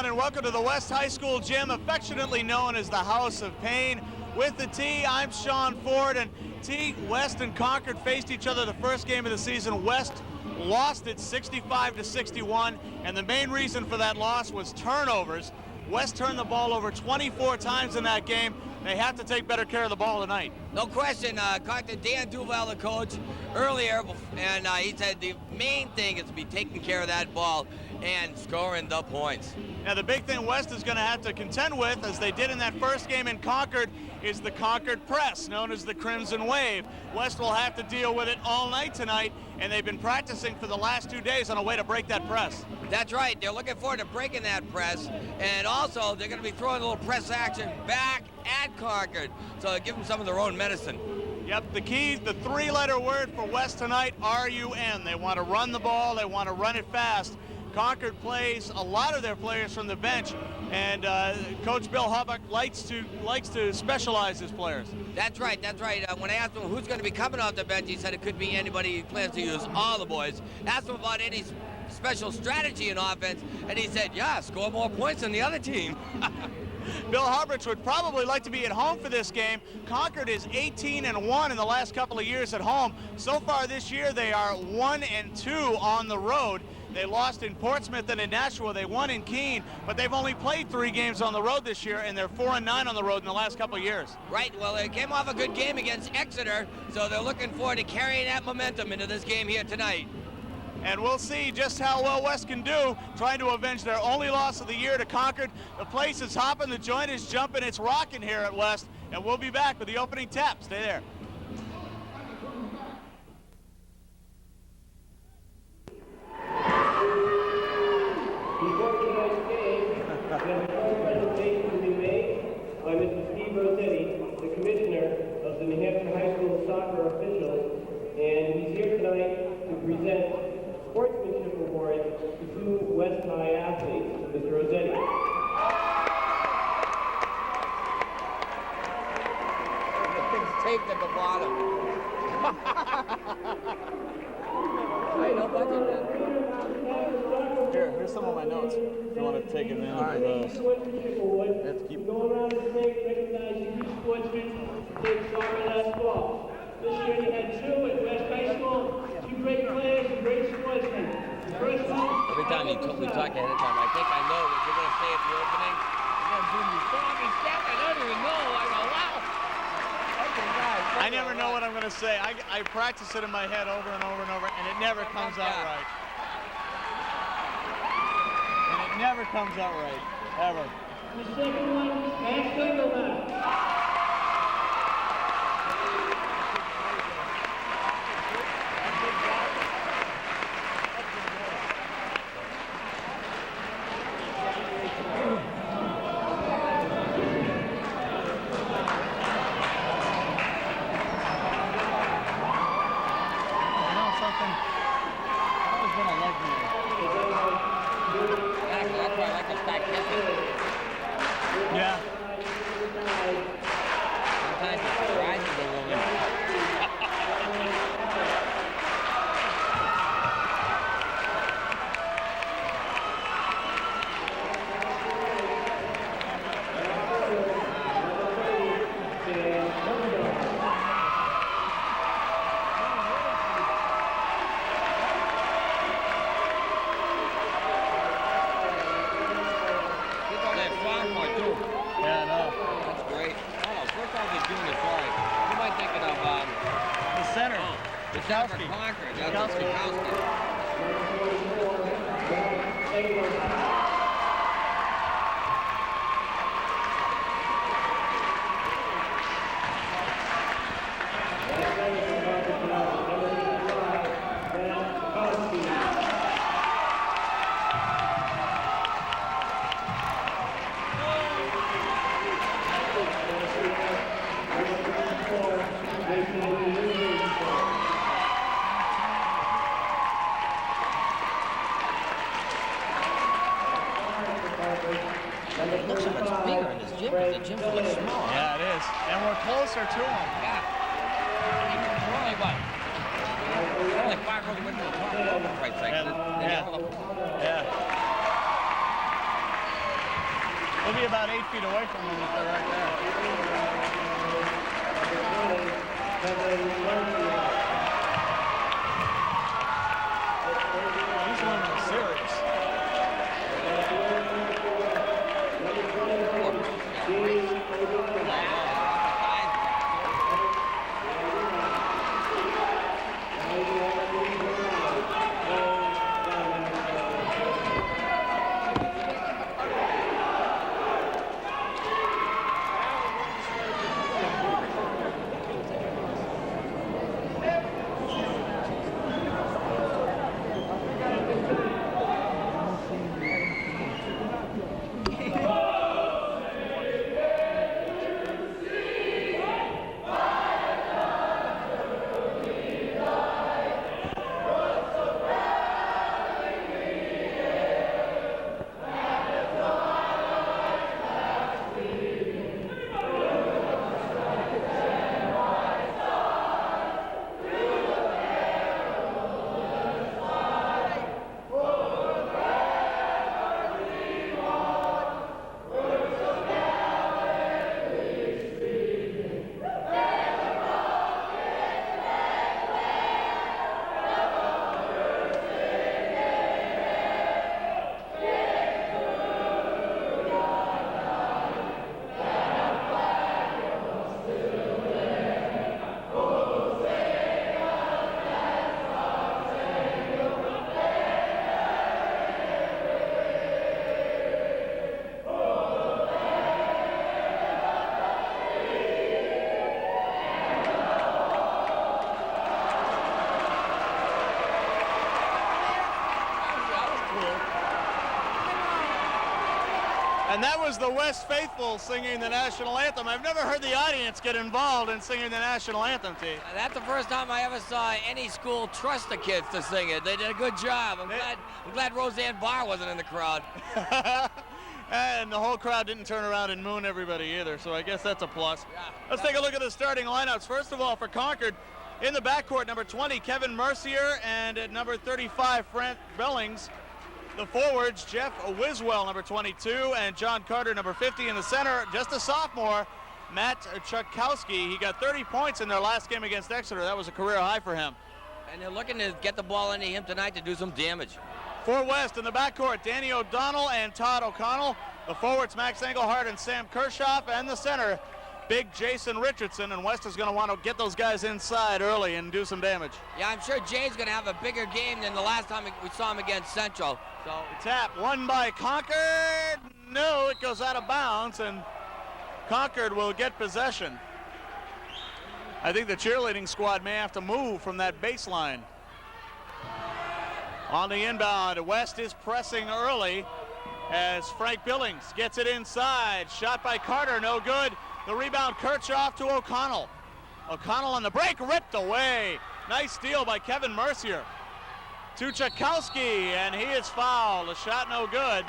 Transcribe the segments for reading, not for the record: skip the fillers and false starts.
everyone, and welcome to the West High School Gym, affectionately known as the House of Pain. With the T, I'm Sean Ford, and T, West and Concord faced each other the first game of the season. West lost it 65-61, and the main reason for that loss was turnovers. West turned the ball over 24 times in that game. They have to take better care of the ball tonight. No question. Talked to Dan Duval, the coach, earlier, and he said the main thing is to be taking care of that ball and scoring the points. Now, the big thing West is going to have to contend with, as they did in that first game in Concord, is the Concord press, known as the Crimson Wave. West will have to deal with it all night tonight, and they've been practicing for the last 2 days on a way to break that press. That's right. They're looking forward to breaking that press, and also they're going to be throwing a little press action back at Concord, so give them some of their own medicine. Yep, the key, the three-letter word for West tonight, R-U-N. They want to run the ball, they want to run it fast. Concord plays a lot of their players from the bench, and Coach Bill Hubbuck likes to specialize his players. That's right, that's right. When I asked him who's going to be coming off the bench, he said it could be anybody. He plans to use all the boys. Asked him about any special strategy in offense, and he said, yeah, score more points than the other team. Bill Hubbard would probably like to be at home for this game. Concord is 18-1 in the last couple of years at home. So far this year, they are 1-2 on the road. They lost in Portsmouth and in Nashua. They won in Keene, but they've only played 3 games on the road this year, and they're 4-9 on the road in the last couple of years. Right. Well, they came off a good game against Exeter, so they're looking forward to carrying that momentum into this game here tonight. And we'll see just how well West can do, trying to avenge their only loss of the year to Concord. The place is hopping, the joint is jumping, it's rocking here at West, and we'll be back with the opening tap. Stay there. Before tonight's game, the presentation will be made by Mr. Steve Rossetti, the Commissioner of the New Hampshire High School Soccer Officials, and he's here tonight to present sportsmanship awards to 2 West High athletes. Mr. Rossetti. The thing's taped at the bottom. I know budget then. Here's some of my notes. If you want to take it in. All right. Sportsmanship award. Going around the state recognizing 2 sportsmen who played soccer last fall. This year he had 2 at West High School. 2 great players and great sportsmen. The first one. Every time we talk ahead of time, I think I know what you're going to say at the opening. You're going to do me strong and step. I don't even know. I go, wow. I never know what I'm going to say. I practice it in my head over and over and over, and it never comes out right. And it never comes out right, ever. The second one, Max Singelman. Yeah. Sometimes it's surprising the woman. Yeah, no. That's great. Oh, first time he's doing it for it. Who am I thinking of? The center. The center for Concord. That's Mikowski. It looks so much bigger in this gym, but the gym's a little smaller. Yeah, it is. And we're closer to him. Yeah. We're only what? We're only 5 rows away from the top. For Christ's sake. Yeah. We'll be about 8 feet away from them if they're right there. He's winning the series. And that was the West Faithful singing the national anthem. I've never heard the audience get involved in singing the national anthem, T. That's the first time I ever saw any school trust the kids to sing it. They did a good job. I'm glad Roseanne Barr wasn't in the crowd. And the whole crowd didn't turn around and moon everybody either, so I guess that's a plus. Yeah. Let's take a look at the starting lineups. First of all, for Concord, in the backcourt, number 20, Kevin Mercier, and at number 35, Frank Billings. The forwards, Jeff Wiswell, number 22, and John Carter, number 50. In the center, just a sophomore, Matt Chukowski. He got 30 points in their last game against Exeter. That was a career high for him. And they're looking to get the ball into him tonight to do some damage. For West, in the backcourt, Danny O'Donnell and Todd O'Connell. The forwards, Max Engelhardt and Sam Kershoff. And the center, big Jason Richardson. And West is going to want to get those guys inside early and do some damage. Yeah, I'm sure Jay's going to have a bigger game than the last time we saw him against Central. So tap, won by Concord. No, it goes out of bounds, and Concord will get possession. I think the cheerleading squad may have to move from that baseline. On the inbound, West is pressing early as Frank Billings gets it inside. Shot by Carter, no good. The rebound, Kirchhoff to O'Connell. O'Connell on the break, ripped away. Nice steal by Kevin Mercier. To Chukowski, and he is fouled. The shot no good.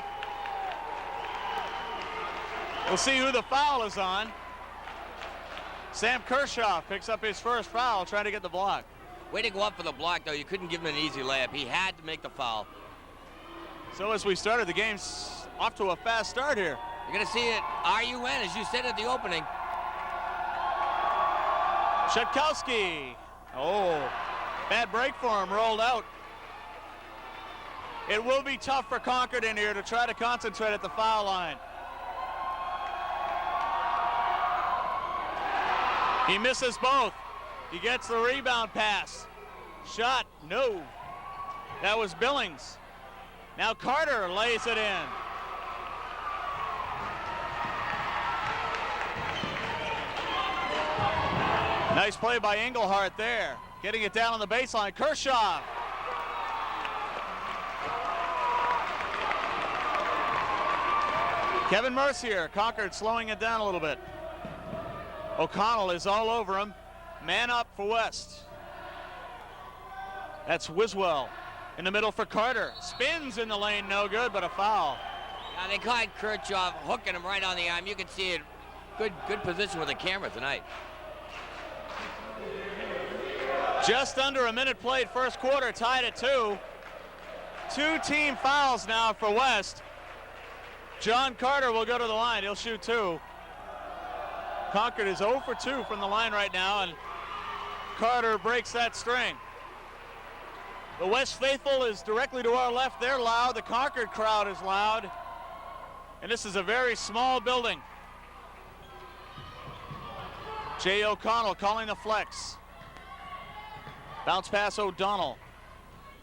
We'll see who the foul is on. Sam Kershoff picks up his first foul, trying to get the block. Way to go up for the block, though. You couldn't give him an easy layup. He had to make the foul. So as we started, the game's off to a fast start here. You're going to see it RUN, as you said at the opening. Chukowski. Oh, bad break for him, rolled out. It will be tough for Concord in here to try to concentrate at the foul line. He misses both. He gets the rebound pass. Shot, no. That was Billings. Now Carter lays it in. Nice play by Engelhardt there. Getting it down on the baseline. Kirchhoff. Kevin Mercier, Concord slowing it down a little bit. O'Connell is all over him. Man up for West. That's Wiswell in the middle for Carter. Spins in the lane, no good, but a foul. Now they caught Kirchhoff hooking him right on the arm. You can see it. Good position with the camera tonight. Just under a minute played, first quarter, tied at 2. 2 team fouls now for West. John Carter will go to the line. He'll shoot 2. Concord is 0 for 2 from the line right now, and Carter breaks that string. The West Faithful is directly to our left. They're loud. The Concord crowd is loud. And this is a very small building. Jay O'Connell calling the flex. Bounce pass O'Donnell.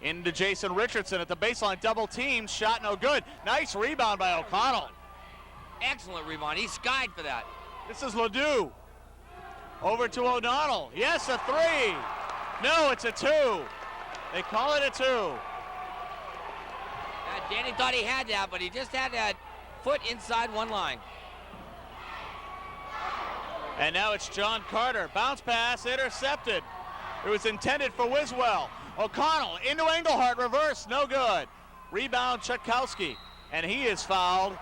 Into Jason Richardson at the baseline. Double team. Shot no good. Nice rebound by O'Connell. Excellent rebound. He skied for that. This is Ledoux. Over to O'Donnell. Yes, a 3. No, it's a 2. They call it a 2. Danny thought he had that, but he just had that foot inside one line. And now it's John Carter. Bounce pass intercepted. It was intended for Wiswell. O'Connell into Engelhardt, reverse, no good. Rebound Chutkowski, and he is fouled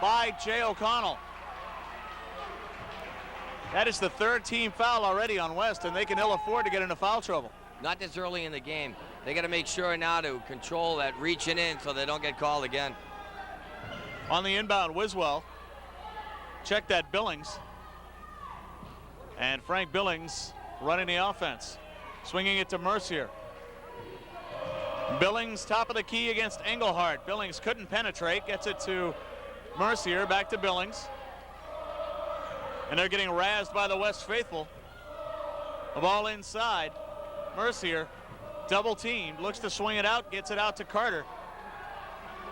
by Jay O'Connell. That is the 3rd team foul already on West, and they can ill afford to get into foul trouble. Not this early in the game. They got to make sure now to control that reaching in so they don't get called again. On the inbound, Wiswell. Check that Billings. And Frank Billings running the offense. Swinging it to Mercier. Billings top of the key against Engelhardt. Billings couldn't penetrate. Gets it to Mercier. Back to Billings. And they're getting razzed by the West Faithful. The ball inside. Mercier, double teamed, looks to swing it out, gets it out to Carter.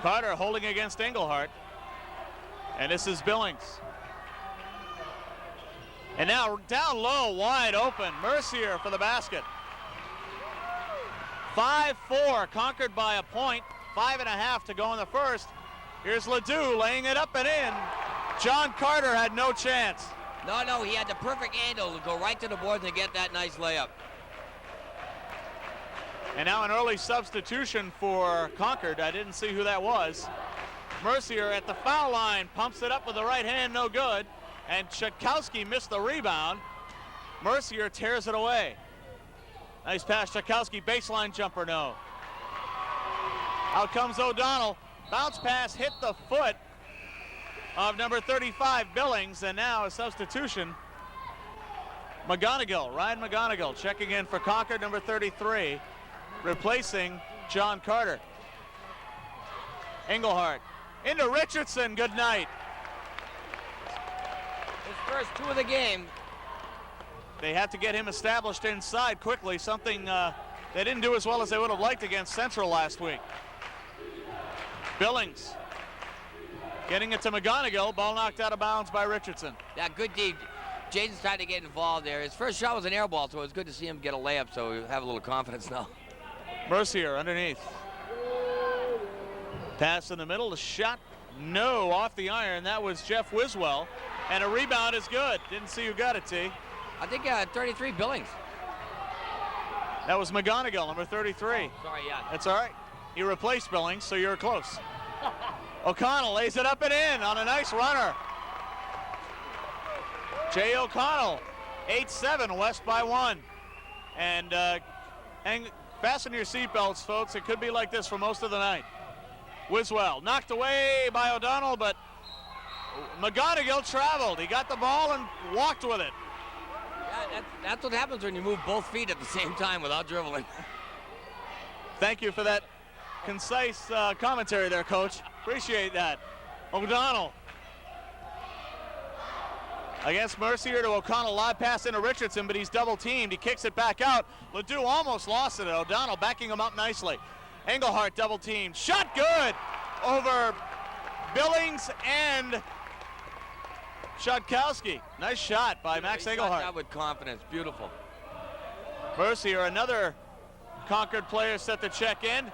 Carter holding against Engelhardt. And this is Billings. And now down low, wide open, Mercier for the basket. 5-4, Concord by a point, 5.5 to go in the first. Here's Ledoux laying it up and in. John Carter had no chance. No, he had the perfect angle to go right to the boards and get that nice layup. And now an early substitution for Concord. I didn't see who that was. Mercier at the foul line, pumps it up with the right hand, no good. And Chutkowski missed the rebound. Mercier tears it away. Nice pass, Chutkowski, baseline jumper, no. Out comes O'Donnell. Bounce pass hit the foot of number 35, Billings, and now a substitution. McGonigal, Ryan McGonigal, checking in for Concord, number 33, replacing John Carter. Engelhardt into Richardson, good night. His first 2 of the game. They had to get him established inside quickly, something they didn't do as well as they would have liked against Central last week. Billings getting it to McGonigal, ball knocked out of bounds by Richardson. Yeah, good deed. Jason's trying to get involved there. His first shot was an air ball, so it was good to see him get a layup, so we have a little confidence now. Mercier underneath. Pass in the middle, the shot, no, off the iron. That was Jeff Wiswell, and a rebound is good. Didn't see who got it, T. I think 33 Billings. That was McGonigal, number 33. Sorry, yeah. That's all right. You replaced Billings, so you're close. O'Connell lays it up and in on a nice runner. Jay O'Connell, 8-7, West by 1. And fasten your seatbelts, folks. It could be like this for most of the night. Wiswell knocked away by O'Donnell, but McGonigal traveled. He got the ball and walked with it. Yeah, that's what happens when you move both feet at the same time without dribbling. Thank you for that concise commentary there, Coach. Appreciate that. O'Donnell against Mercier to O'Connell. Live pass into Richardson, but he's double teamed. He kicks it back out. Ledoux almost lost it. O'Donnell backing him up nicely. Engelhardt double teamed. Shot good over Billings and Chutkowski. Nice shot by Max Engelhardt. That with confidence. Beautiful. Mercier, another Concord player, set to check in.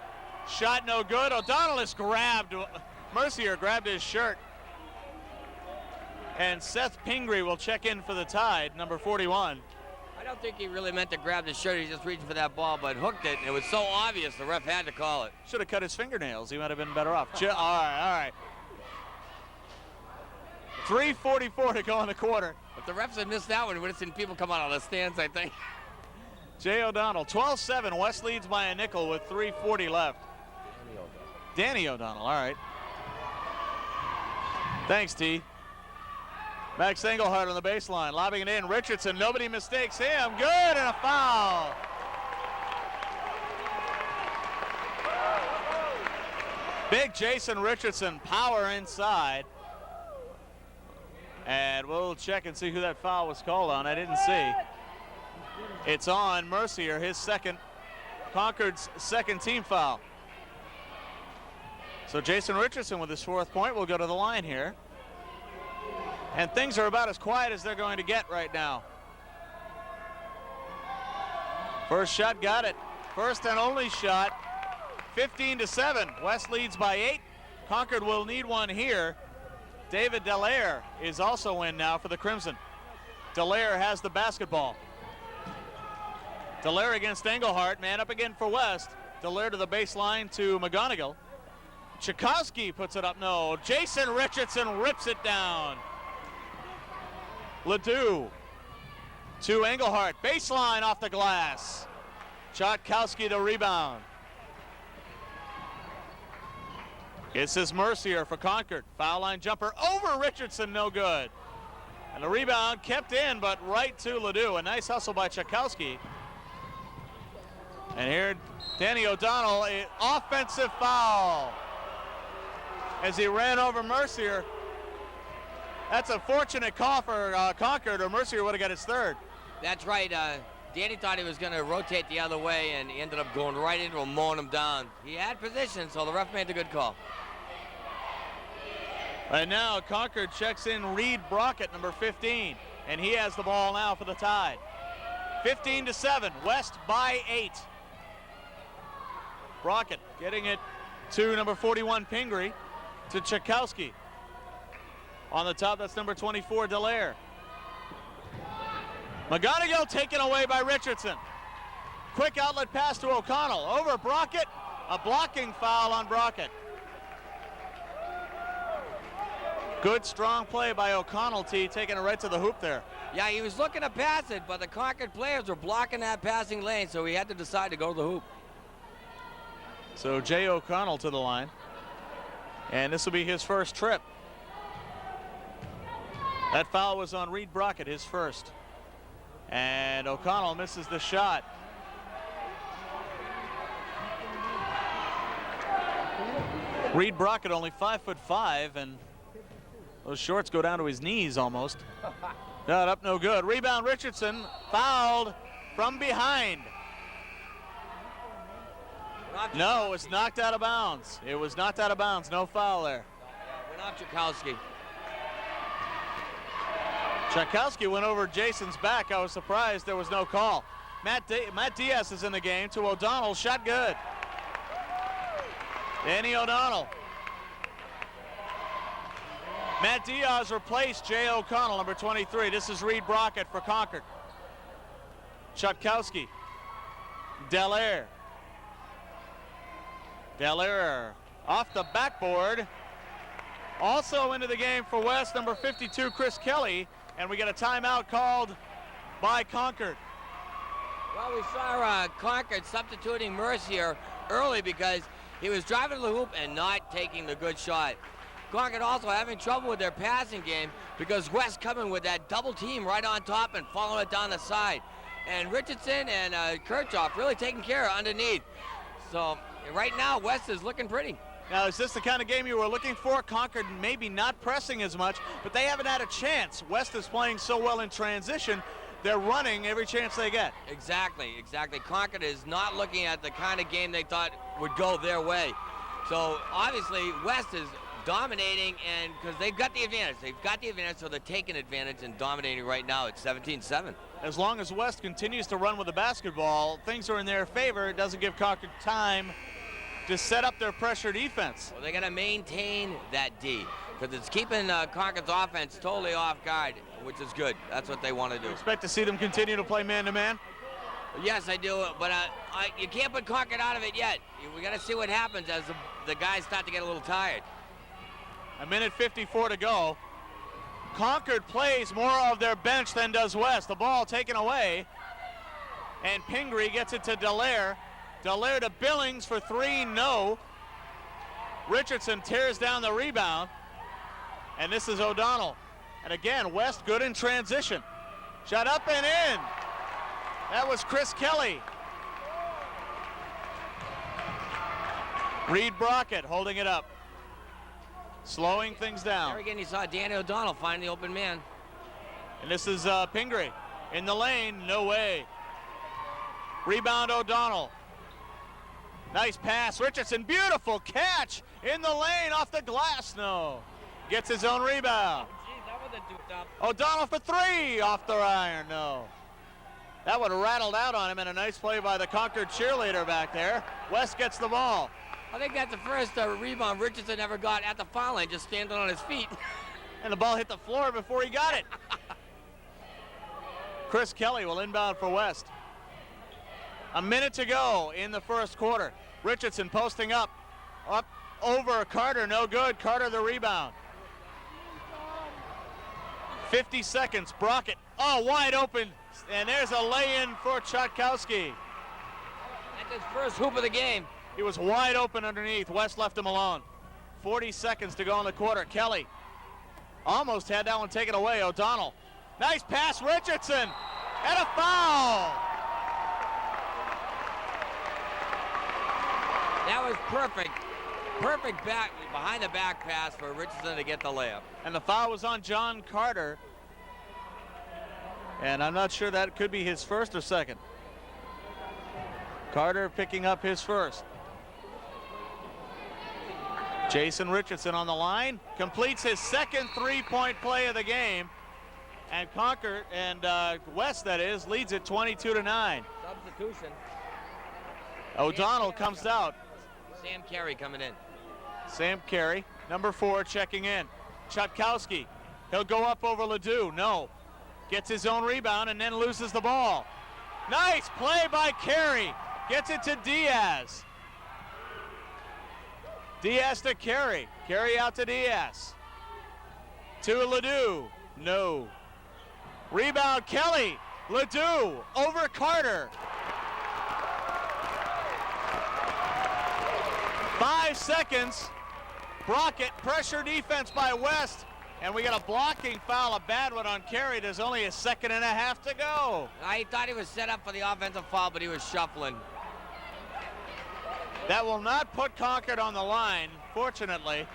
Shot no good. O'Donnell is grabbed. Mercier grabbed his shirt. And Seth Pingree will check in for the Tide, number 41. I don't think he really meant to grab the shirt. He's just reaching for that ball, but hooked it, and it was so obvious the ref had to call it. Should have cut his fingernails. He might have been better off. All right. 3:44 to go in the quarter. If the refs had missed that one, we would have seen people come out of the stands, I think. Jay O'Donnell, 12-7. West leads by a nickel with 3:40 left. Danny O'Donnell, all right. Thanks, T. Max Engelhardt on the baseline, lobbing it in. Richardson, nobody mistakes him. Good, and a foul. Big Jason Richardson, power inside. And we'll check and see who that foul was called on. I didn't see. It's on Mercier, his second, Concord's second team foul. So Jason Richardson with his 4th point will go to the line here. And things are about as quiet as they're going to get right now. First shot, got it. First and only shot, 15-7. West leads by 8. Concord will need one here. David Dallaire is also in now for the Crimson. Dallaire has the basketball. Dallaire against Engelhardt, man up again for West. Dallaire to the baseline to McGonigal. Tchaikovsky puts it up, no. Jason Richardson rips it down. Ledoux to Engelhardt, baseline off the glass. Tchaikovsky to rebound. This is Mercier for Concord. Foul line jumper over Richardson, no good. And the rebound kept in, but right to Ledoux. A nice hustle by Tchaikovsky. And here, Danny O'Donnell, an offensive foul as he ran over Mercier. That's a fortunate call for Concord, or Mercier would have got his 3rd. That's right. Danny thought he was going to rotate the other way, and he ended up going right into him, mowing him down. He had position, so the ref made the good call. And now Concord checks in Reed Brockett, number 15, and he has the ball now for the Tide. 15-7, West by 8. Brockett getting it to number 41, Pingree, to Tchaikovsky. On the top, that's number 24, Dallaire. McGonigal taken away by Richardson. Quick outlet pass to O'Connell. Over Brockett. A blocking foul on Brockett. Good, strong play by O'Connell, T, taking it right to the hoop there. Yeah, he was looking to pass it, but the Concord players were blocking that passing lane, so he had to decide to go to the hoop. So Jay O'Connell to the line. And this will be his first trip. That foul was on Reed Brockett, his first. And O'Connell misses the shot. Reed Brockett only 5'5", and those shorts go down to his knees almost. Not up, no good. Rebound Richardson, fouled from behind. No, it was knocked out of bounds. It was knocked out of bounds, no foul there. Went off Tchaikovsky. Tchaikovsky went over Jason's back. I was surprised there was no call. Matt Diaz is in the game to O'Donnell. Shot good. Danny O'Donnell. Matt Diaz replaced Jay O'Connell, number 23. This is Reed Brockett for Concord. Tchaikovsky. Dallaire. Dallaire off the backboard. Also into the game for West, number 52, Chris Kelly. And we get a timeout called by Concord. Well, we saw Concord substituting Mercier early because he was driving to the hoop and not taking the good shot. Concord also having trouble with their passing game because West coming with that double team right on top and following it down the side. And Richardson and Kirchhoff really taking care of underneath. So right now, West is looking pretty. Now, is this the kind of game you were looking for? Concord maybe not pressing as much, but they haven't had a chance. West is playing so well in transition, they're running every chance they get. Exactly. Concord is not looking at the kind of game they thought would go their way. So obviously, West is dominating, and because they've got the advantage. So they're taking advantage and dominating right now at 17-7. As long as West continues to run with the basketball, things are in their favor. It doesn't give Concord time to set up their pressure defense. Well, they got to maintain that D because it's keeping Concord's offense totally off guard, which is good. That's what they want to do. Expect to see them continue to play man-to-man? Yes, I do, but you can't put Concord out of it yet. We got to see what happens as the guys start to get a little tired. A minute 54 to go. Concord plays more of their bench than does West. The ball taken away, and Pingree gets it to Dallaire. Dallaire to Billings for 3, no. Richardson tears down the rebound. And this is O'Donnell. And again, West good in transition. Shot up and in. That was Chris Kelly. Reed Brockett holding it up. Slowing things down. There again, you saw Danny O'Donnell find the open man. And this is Pingree in the lane, no way. Rebound O'Donnell. Nice pass, Richardson, beautiful catch in the lane off the glass, no. Gets his own rebound. Geez, that was a duped up. O'Donnell for three, off the iron, no. That would have rattled out on him, and a nice play by the Concord cheerleader back there. West gets the ball. I think that's the first rebound Richardson ever got at the foul line, just standing on his feet. And the ball hit the floor before he got it. Chris Kelly will inbound for West. A minute to go in the first quarter. Richardson posting up over Carter, no good. Carter the rebound. 50 seconds, Brockett, wide open, and there's a lay-in for Chatkowski. That's his first hoop of the game. He was wide open underneath. West left him alone. 40 seconds to go in the quarter. Kelly almost had that one taken away. O'Donnell. Nice pass, Richardson, and a foul. That was perfect. Perfect back, behind the back pass for Richardson to get the layup. And the foul was on John Carter. And I'm not sure that could be his first or second. Carter picking up his first. Jason Richardson on the line, completes his second three-point play of the game. And Concord, and West that is, leads it 22-9. Substitution. O'Donnell comes out. Sam Carey coming in. Sam Carey, number 4, checking in. Chatkowski, he'll go up over Ledoux, no. Gets his own rebound and then loses the ball. Nice play by Carey, gets it to Diaz. Diaz to Carey, Carey out to Diaz. To Ledoux, no. Rebound Kelly, Ledoux over Carter. 5 seconds. Brockett, pressure defense by West, and we got a blocking foul, a bad one on Carey. There's only a second and a half to go. I thought he was set up for the offensive foul, but he was shuffling. That will not put Concord on the line, fortunately.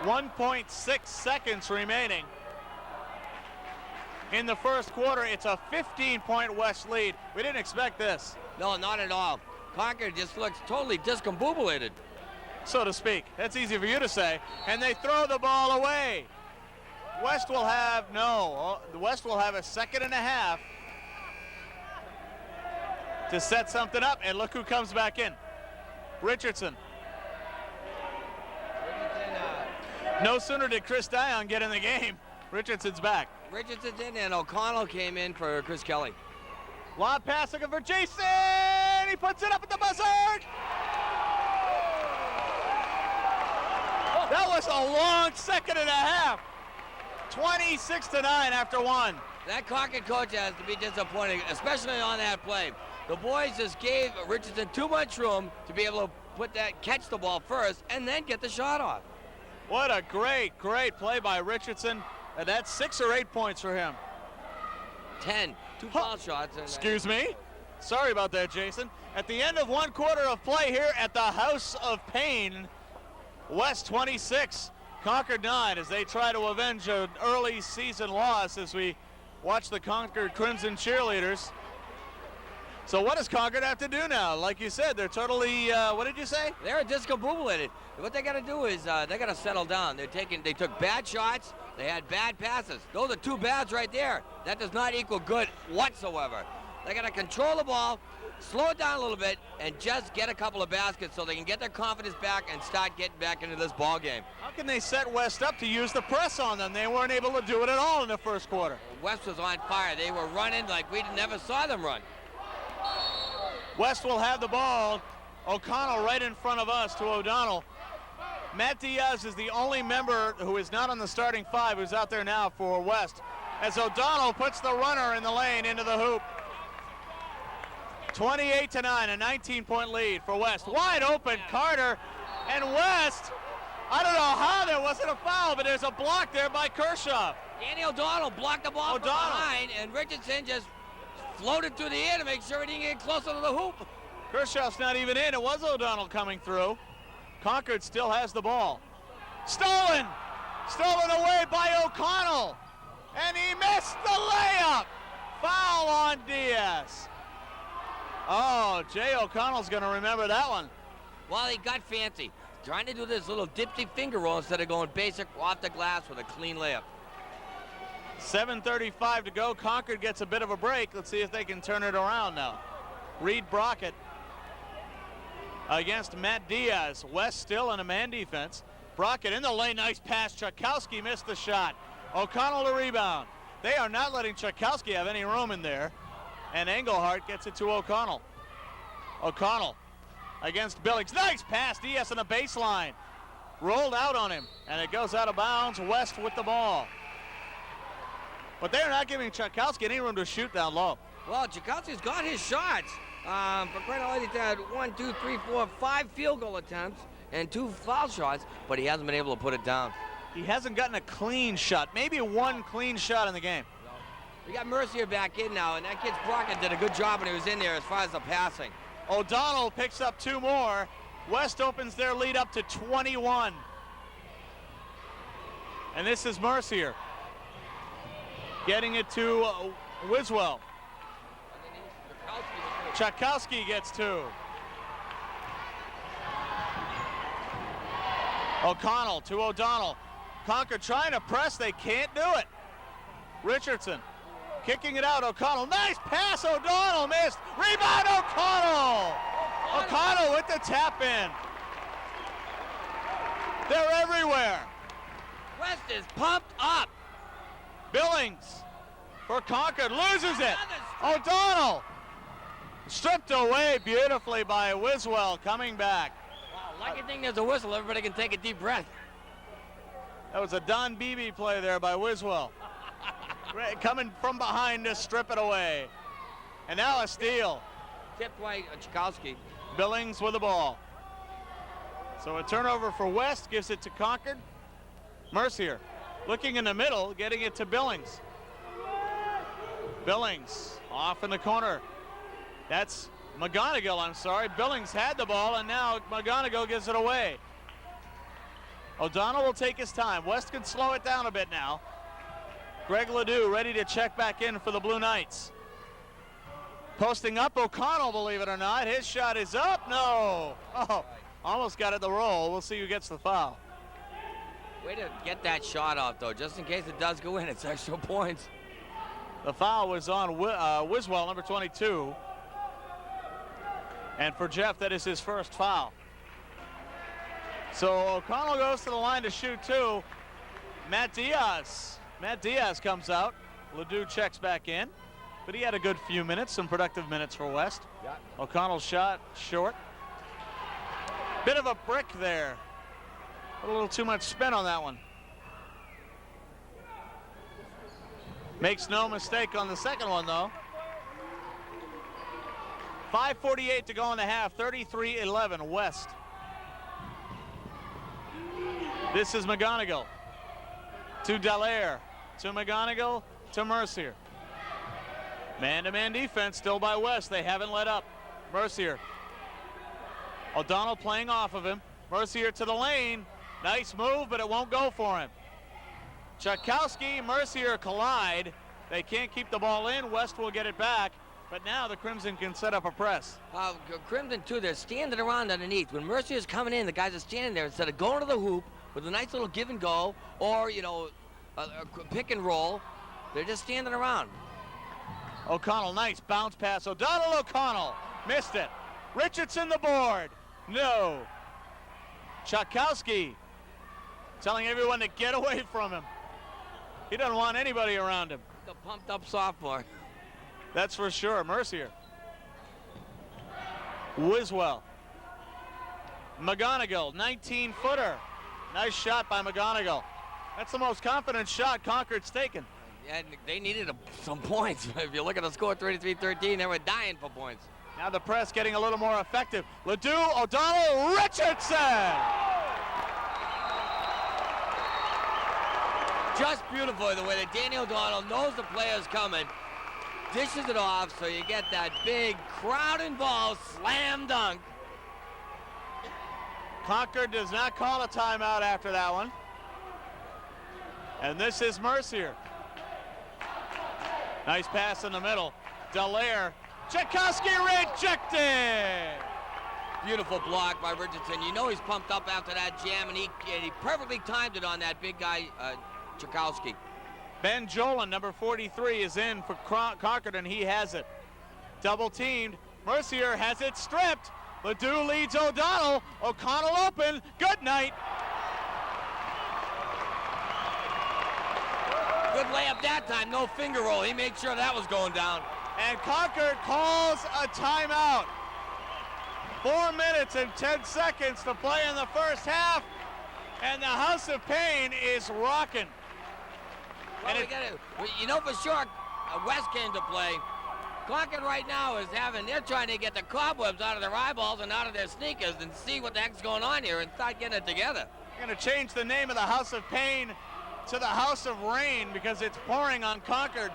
1.6 seconds remaining in the first quarter. It's a 15-point West lead. We didn't expect this. No, not at all. Concord just looks totally discombobulated, so to speak. That's easy for you to say. And they throw the ball away. West will have, the West will have a second and a half to set something up. And look who comes back in. Richardson. No sooner did Chris Dion get in the game, Richardson's back. Richardson's in, and O'Connell came in for Chris Kelly. Lob pass looking for Jason. He puts it up at the buzzer. That was a long second and a half. 26-9 after one. That Concord coach has to be disappointed, especially on that play. The boys just gave Richardson too much room to be able to catch the ball first and then get the shot off. What a great play by Richardson. And that's 6 or 8 points for him. 10, 2 foul shots. Excuse me. Sorry about that, Jason. At the end of one quarter of play here at the House of Pain, West 26, Concord 9, as they try to avenge an early season loss as we watch the Concord Crimson cheerleaders. So what does Concord have to do now? Like you said, they're totally, what did you say? They're discombobulated. What they got to do is they got to settle down. They took bad shots. They had bad passes. Those are 2 bads right there. That does not equal good whatsoever. They got to control the ball, slow it down a little bit, and just get a couple of baskets so they can get their confidence back and start getting back into this ball game. How can they set West up to use the press on them? They weren't able to do it at all in the first quarter. West was on fire. They were running like we never saw them run. West will have the ball. O'Connell right in front of us to O'Donnell. Matt Diaz is the only member who is not on the starting 5 who's out there now for West. As O'Donnell puts the runner in the lane into the hoop. 28-9, a 19-point lead for West. Wide open, Carter, and West I don't know how there wasn't a foul, but there's a block there by Kershaw. Danny O'Donnell blocked the ball from behind, and Richardson just floated through the air to make sure he didn't get closer to the hoop. Kershaw's not even in. It was O'Donnell coming through. Concord still has the ball. Stolen! Stolen away by O'Connell. And he missed the layup. Foul on Diaz. Oh, Jay O'Connell's going to remember that one. Well, he got fancy. Trying to do this little dipsy finger roll instead of going basic off the glass with a clean layup. 7:35 to go. Concord gets a bit of a break. Let's see if they can turn it around now. Reed Brockett against Matt Diaz. West still in a man defense. Brockett in the lane. Nice pass. Chakowski missed the shot. O'Connell to rebound. They are not letting Chakowski have any room in there. And Engelhardt gets it to O'Connell. O'Connell against Billings. Nice pass. Diaz on the baseline. Rolled out on him. And it goes out of bounds. West with the ball. But they're not giving Chakowski any room to shoot down low. Well, Chakowski's got his shots. For crying out loud, he's had 5 field goal attempts and 2 foul shots, but he hasn't been able to put it down. He hasn't gotten a clean shot. Maybe one clean shot in the game. We got Mercier back in now, and that kid Brockett did a good job when he was in there as far as the passing. O'Donnell picks up 2 more. West opens their lead up to 21. And this is Mercier getting it to Wiswell. Chakowski gets 2. O'Connell to O'Donnell. Concord trying to press, they can't do it. Richardson kicking it out, O'Connell. Nice pass, O'Donnell missed. Rebound, O'Connell! O'Connell with the tap in. They're everywhere. West is pumped up. Billings for Concord, loses it. O'Donnell stripped away beautifully by Wiswell coming back. Wow, lucky thing there's a whistle, everybody can take a deep breath. That was a Don Beebe play there by Wiswell. Coming from behind to strip it away. And now a steal. Tipped by Chakowski. Billings with the ball. So a turnover for West, gives it to Concord. Mercier looking in the middle, getting it to Billings. Billings off in the corner. That's McGonigal, I'm sorry. Billings had the ball, and now McGonigal gives it away. O'Donnell will take his time. West can slow it down a bit now. Greg Ledoux ready to check back in for the Blue Knights. Posting up O'Connell, believe it or not. His shot is up. No. Oh, almost got it the roll. We'll see who gets the foul. Way to get that shot off, though. Just in case it does go in, it's extra points. The foul was on Wiswell, number 22. And for Jeff, that is his first foul. So O'Connell goes to the line to shoot 2. Matt Diaz comes out. Ledoux checks back in. But he had a good few minutes, some productive minutes for West. Yeah. O'Connell's shot short. Bit of a brick there. A little too much spin on that one. Makes no mistake on the second one, though. 5:48 to go in the half, 33-11 West. This is McGonigal to Dallaire, to McGonigal, to Mercier. Man-to-man defense still by West. They haven't let up. Mercier. O'Donnell playing off of him. Mercier to the lane. Nice move, but it won't go for him. Chakowski, Mercier collide. They can't keep the ball in. West will get it back. But now the Crimson can set up a press. Crimson, too, they're standing around underneath. When Mercier's coming in, the guys are standing there instead of going to the hoop with a nice little give and go or, you know, a pick and roll. They're just standing around. O'Connell, nice bounce pass. O'Connell missed it. Richardson the board. No. Chakowski telling everyone to get away from him. He doesn't want anybody around him. The pumped up sophomore. That's for sure. Mercier. Wiswell. McGonigal, 19-footer. Nice shot by McGonigal. That's the most confident shot Concord's taken. And they needed some points. If you look at the score, 33-13, they were dying for points. Now the press getting a little more effective. Ledoux, O'Donnell, Richardson! Just beautiful the way that Danny O'Donnell knows the player's coming, dishes it off so you get that big crowd-involved slam dunk. Concord does not call a timeout after that one. And this is Mercier. Nice pass in the middle. Dallaire. Tchaikovsky rejected. Beautiful block by Richardson. You know he's pumped up after that jam, and he perfectly timed it on that big guy, Tchaikovsky. Ben Jolin, number 43, is in for Concord, and he has it. Double teamed. Mercier has it stripped. Ledoux leads O'Donnell. O'Connell open. Good night. Good layup that time, no finger roll. He made sure that was going down. And Concord calls a timeout. 4 minutes and 10 seconds to play in the first half, and the House of Pain is rocking. Well, you know for sure, West came to play. Concord right now is they're trying to get the cobwebs out of their eyeballs and out of their sneakers and see what the heck's going on here and start getting it together. We're going to change the name of the House of Pain to the House of Rain because it's pouring on Concord.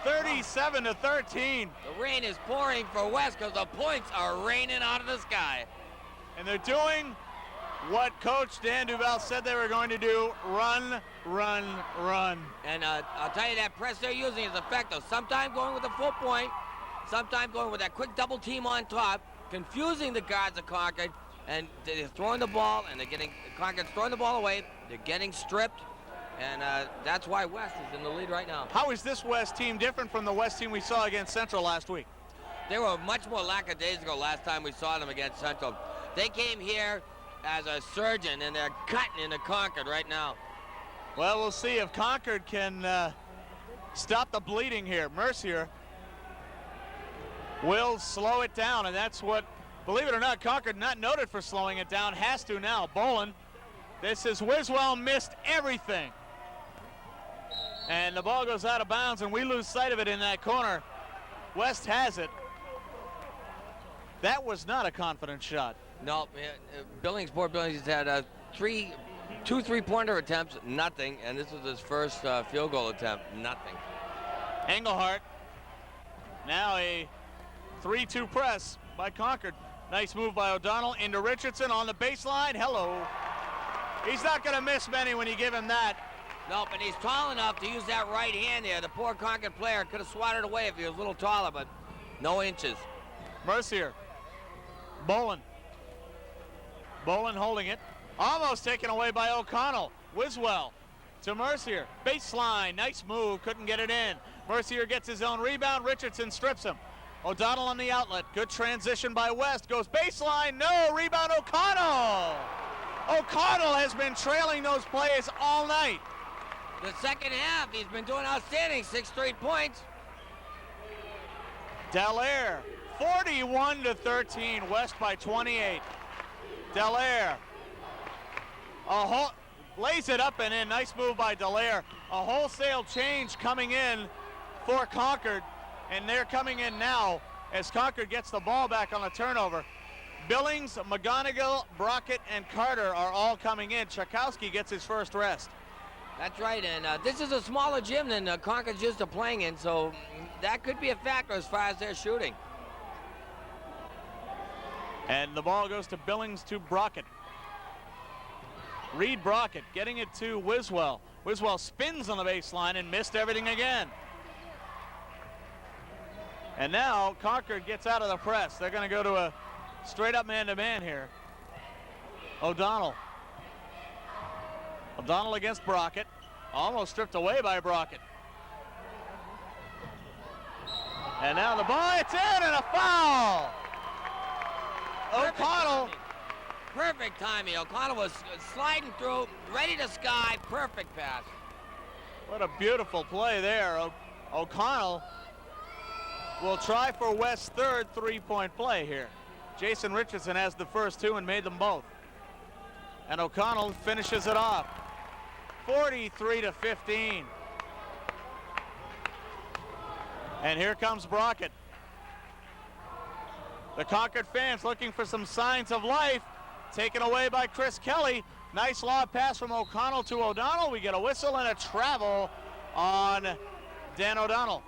37-13. The rain is pouring for West because the points are raining out of the sky. And they're doing what Coach Dan Duval said they were going to do: run, run, run. And I'll tell you, that press they're using is effective. Sometimes going with a full point, sometimes going with that quick double team on top, confusing the guards of Concord, and they're throwing the ball, and Concord's throwing the ball away. They're getting stripped, and that's why West is in the lead right now. How is this West team different from the West team we saw against Central last week? They were much more lackadaisical last time we saw them against Central. They came here as a surgeon, and they're cutting into Concord right now. Well, we'll see if Concord can stop the bleeding here. Mercier will slow it down, and that's what, believe it or not, Concord, not noted for slowing it down, has to now. Bolin, this is Wiswell, missed everything. And the ball goes out of bounds, and we lose sight of it in that corner. West has it. That was not a confident shot. No, Billings has had two three-pointer attempts, nothing, and this was his first field goal attempt, nothing. Engelhardt, now a 3-2 press by Concord. Nice move by O'Donnell into Richardson on the baseline. Hello. He's not going to miss many when you give him that. Nope, and he's tall enough to use that right hand there. The poor Concord player could have swatted away if he was a little taller, but no inches. Mercier. Bolin holding it. Almost taken away by O'Connell. Wiswell to Mercier. Baseline. Nice move. Couldn't get it in. Mercier gets his own rebound. Richardson strips him. O'Donnell on the outlet. Good transition by West. Goes baseline. No. Rebound O'Connell. O'Connell has been trailing those plays all night. The second half, he's been doing outstanding. 6 straight points. Dallaire. 41-13. West by 28. Dallaire. Lays it up and in. Nice move by Dallaire. A wholesale change coming in for Concord, and they're coming in now as Concord gets the ball back on the turnover. Billings, McGonigal, Brockett, and Carter are all coming in. Tchaikovsky gets his first rest. That's right, and this is a smaller gym than Concord's used to playing in, so that could be a factor as far as their shooting. And the ball goes to Billings to Brockett. Reed Brockett getting it to Wiswell. Wiswell spins on the baseline and missed everything again. And now Concord gets out of the press. They're going to go to a straight-up man-to-man here. O'Donnell against Brockett. Almost stripped away by Brockett. And now the ball, it's in, and a foul! O'Connell. Perfect timing. O'Connell was sliding through, ready to sky, perfect pass. What a beautiful play there. O'Connell will try for West's third three-point play here. Jason Richardson has the first two and made them both. And O'Connell finishes it off. 43-15. And here comes Brockett. The Concord fans looking for some signs of life. Taken away by Chris Kelly. Nice lob pass from O'Connell to O'Donnell. We get a whistle and a travel on Dan O'Donnell.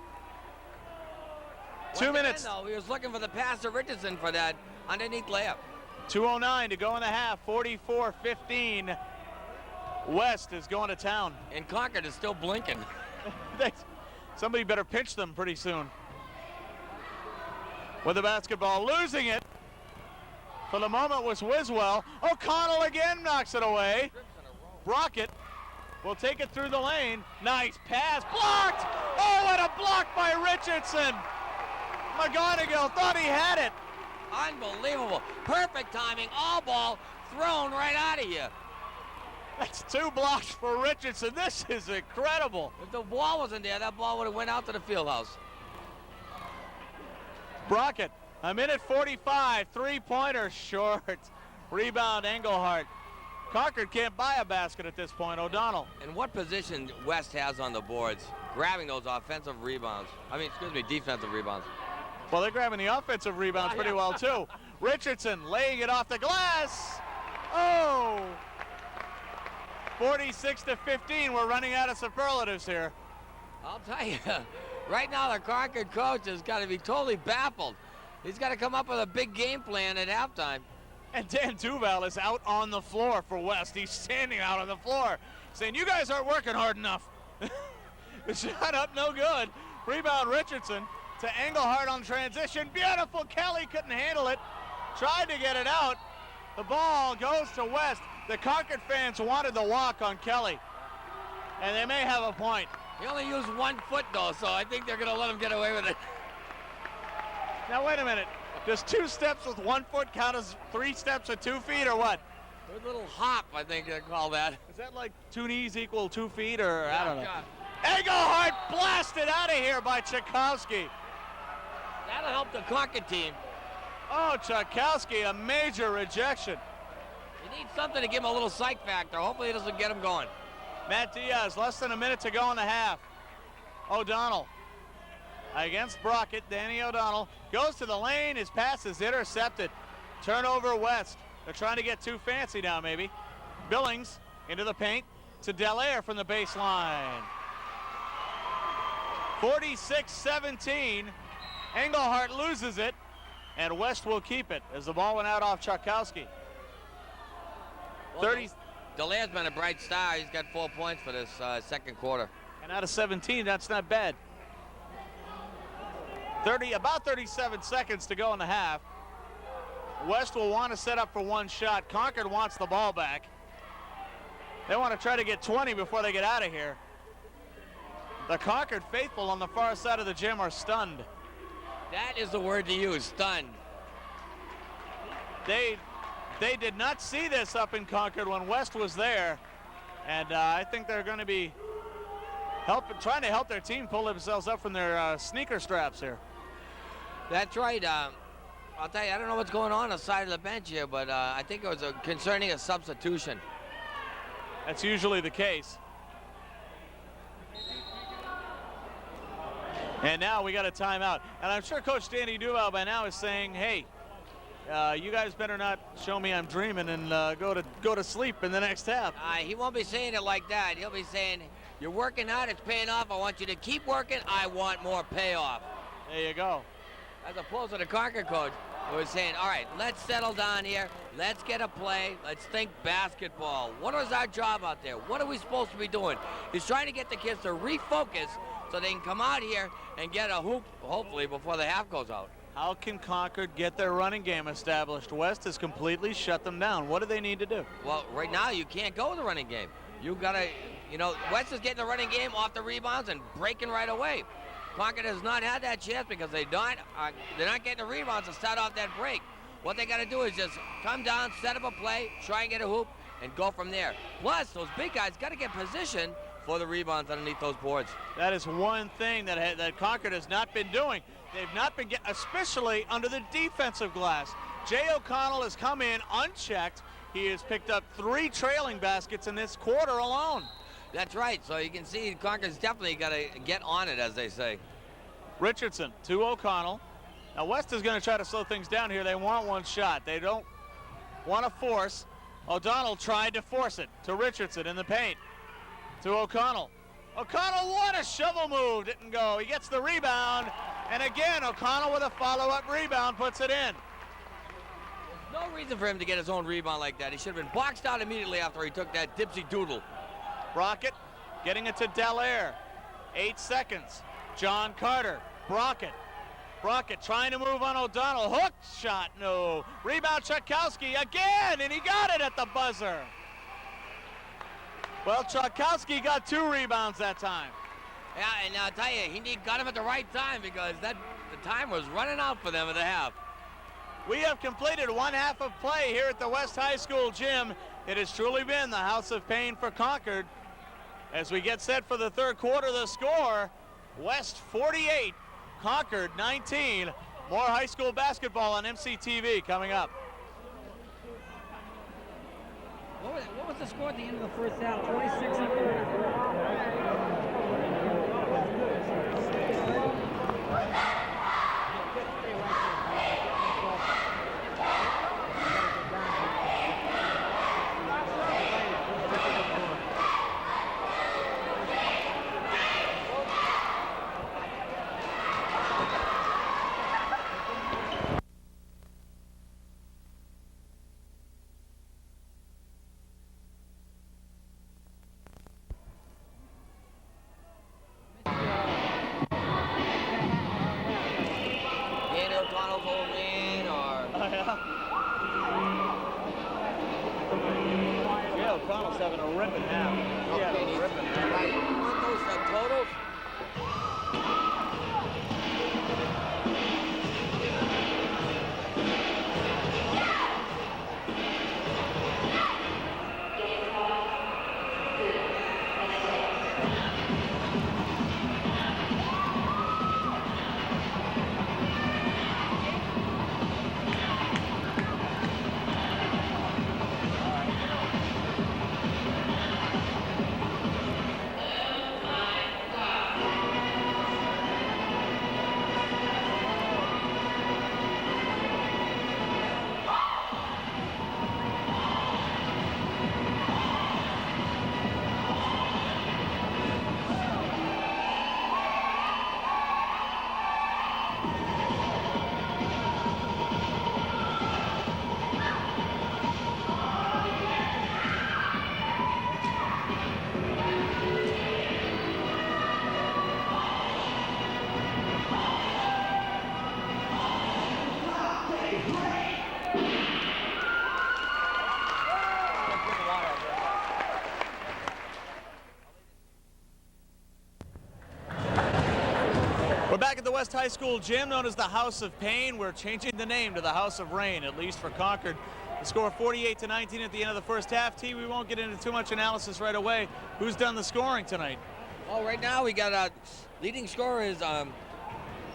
2 minutes. Though, he was looking for the pass to Richardson for that underneath layup. 2:09 to go in the half. 44-15. West is going to town. And Concord is still blinking. Somebody better pinch them pretty soon. With the basketball, losing it. For the moment was Wiswell. O'Connell again knocks it away. Brockett will take it through the lane. Nice pass. Blocked! Oh, what a block by Richardson! McGonigal thought he had it. Unbelievable. Perfect timing. All ball thrown right out of here. That's 2 blocks for Richardson. This is incredible. If the ball wasn't there, that ball would have went out to the field house. Brockett, a minute 45, 3-pointer short. Rebound Engelhardt. Concord can't buy a basket at this point. O'Donnell. And what position West has on the boards, grabbing those offensive rebounds. Defensive rebounds. Well, they're grabbing the offensive rebounds pretty well, too. Richardson laying it off the glass. Oh! 46-15. We're running out of superlatives here. I'll tell you, right now the Concord coach has got to be totally baffled. He's got to come up with a big game plan at halftime. And Dan Duval is out on the floor for West. He's standing out on the floor saying, you guys aren't working hard enough. The shot up, no good. Rebound Richardson to Engelhardt on transition. Beautiful. Kelly couldn't handle it. Tried to get it out. The ball goes to West. The Concord fans wanted the walk on Kelly. And they may have a point. He only used 1 foot, though, so I think they're going to let him get away with it. Now, wait a minute. Does 2 steps with 1 foot count as 3 steps with 2 feet or what? A little hop, I think they call that. Is that like 2 knees equal 2 feet or Yeah, I don't know. God. Engelhardt blasted out of here by Tchaikovsky. That'll help the Concord team. Oh, Tchaikovsky, a major rejection. You need something to give him a little psych factor. Hopefully it doesn't get him going. Matt Diaz, less than a minute to go in the half. O'Donnell against Brockett. Danny O'Donnell goes to the lane. His pass is intercepted. Turnover West. They're trying to get too fancy now, maybe. Billings into the paint to Delaire from the baseline. 46-17. Engelhardt loses it, and West will keep it as the ball went out off Tchaikovsky. Well, 30. Delaire's been a bright star. He's got 4 points for this second quarter. And out of 17, that's not bad. About 37 seconds to go in the half. West will want to set up for 1 shot. Concord wants the ball back. They want to try to get 20 before they get out of here. The Concord faithful on the far side of the gym are stunned. That is the word to use, stunned. They did not see this up in Concord when West was there. And I think they're going to be trying to help their team pull themselves up from their sneaker straps here. That's right. I'll tell you, I don't know what's going on the side of the bench here, but I think it was concerning a substitution. That's usually the case. And now we got a timeout. And I'm sure Coach Danny Duval by now is saying, hey, you guys better not show me I'm dreaming and go to sleep in the next half. He won't be saying it like that. He'll be saying, you're working hard, it's paying off. I want you to keep working. I want more payoff. There you go. As opposed to the Concord coach, who was saying, all right, let's settle down here. Let's get a play. Let's think basketball. What is our job out there? What are we supposed to be doing? He's trying to get the kids to refocus so they can come out here and get a hoop, hopefully, before the half goes out. How can Concord get their running game established? West has completely shut them down. What do they need to do? Well, right now, you can't go with the running game. You got to, West is getting the running game off the rebounds and breaking right away. Concord has not had that chance because they're not getting the rebounds to start off that break. What they got to do is just come down, set up a play, try and get a hoop, and go from there. Plus, those big guys got to get position for the rebounds underneath those boards. That is one thing that Concord has not been doing. They've not been especially under the defensive glass. Jay O'Connell has come in unchecked. He has picked up 3 trailing baskets in this quarter alone. That's right. So you can see Concord's definitely got to get on it, as they say. Richardson to O'Connell. Now West is going to try to slow things down here. They want 1 shot. They don't want to force. O'Donnell tried to force it to Richardson in the paint. To O'Connell. O'Connell, what a shovel move, didn't go. He gets the rebound, and again, O'Connell with a follow-up rebound puts it in. No reason for him to get his own rebound like that. He should have been boxed out immediately after he took that dipsy doodle. Brockett getting it to Dallaire. 8 seconds. John Carter. Brockett trying to move on O'Donnell. Hook shot, no. Rebound Tchaikovsky again, and he got it at the buzzer. Well, Tchaikovsky got 2 rebounds that time. Yeah, and I'll tell you, he got him at the right time because the time was running out for them at the half. We have completed one half of play here at the West High School gym. It has truly been the house of pain for Concord. As we get set for the third quarter, the score, West 48, Concord 19. More high school basketball on MCTV coming up. What was the score at the end of the first half? 26-30. O'Connell's having a ripping half. Yeah, ripping half. Want those totals? Back at the West High School gym, known as the House of Pain. We're changing the name to the House of Rain, at least for Concord. The score 48-19 at the end of the first half. T, we won't get into too much analysis right away. Who's done the scoring tonight? Oh, right now we got our leading scorer is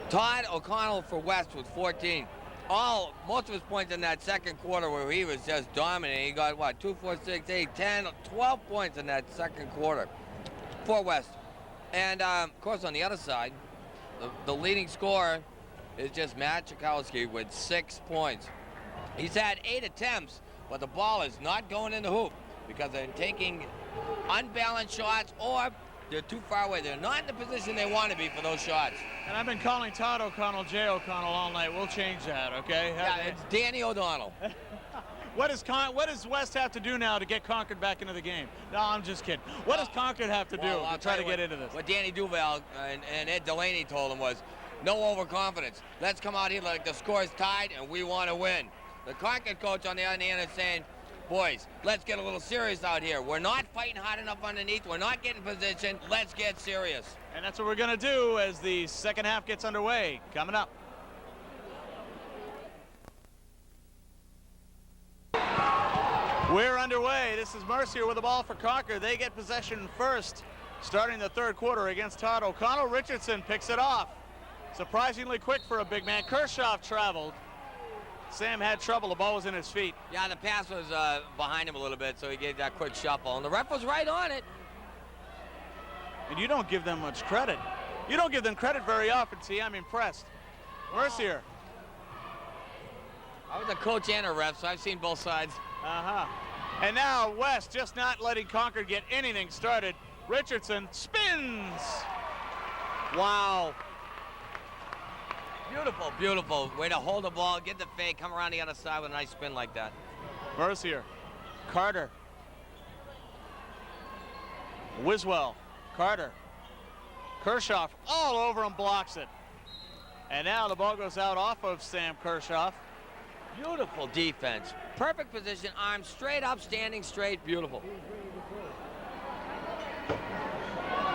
Todd O'Connell for West with 14. Most of his points in that second quarter where he was just dominating. He got, what, 2, 4, 6, 8, 10, 12 points in that second quarter for West. And, of course, on the other side, the leading scorer is just Matt Tchaikovsky with 6 points. He's had 8 attempts, but the ball is not going in the hoop because they're taking unbalanced shots or they're too far away. They're not in the position they want to be for those shots. And I've been calling Todd O'Connell J. O'Connell all night. We'll change that, okay? Yeah, it's Danny O'Donnell. What does West have to do now to get Concord back into the game? No, I'm just kidding. What does Concord have to do to try to get into this? What Danny Duval and Ed Delaney told him was, no overconfidence. Let's come out here like the score's tied and we want to win. The Concord coach on the other hand is saying, boys, let's get a little serious out here. We're not fighting hard enough underneath. We're not getting position. Let's get serious. And that's what we're going to do as the second half gets underway. Coming up. We're underway. This is Mercier with the ball for Concord. They get possession first, starting the third quarter against Todd O'Connell. Richardson picks it off. Surprisingly quick for a big man. Kershaw traveled. Sam had trouble. The ball was in his feet. Yeah, the pass was behind him a little bit, so he gave that quick shuffle. And the ref was right on it. And you don't give them much credit. You don't give them credit very often, see. I'm impressed. Mercier. I was a coach and a ref, so I've seen both sides. Uh-huh. And now West just not letting Concord get anything started. Richardson spins. Wow. Beautiful, beautiful. Way to hold the ball, get the fake, come around the other side with a nice spin like that. Mercier, Carter, Wiswell, Carter, Kershoff all over him, blocks it. And now the ball goes out off of Sam Kershoff. Beautiful defense. Perfect position, arms straight up, standing straight, beautiful.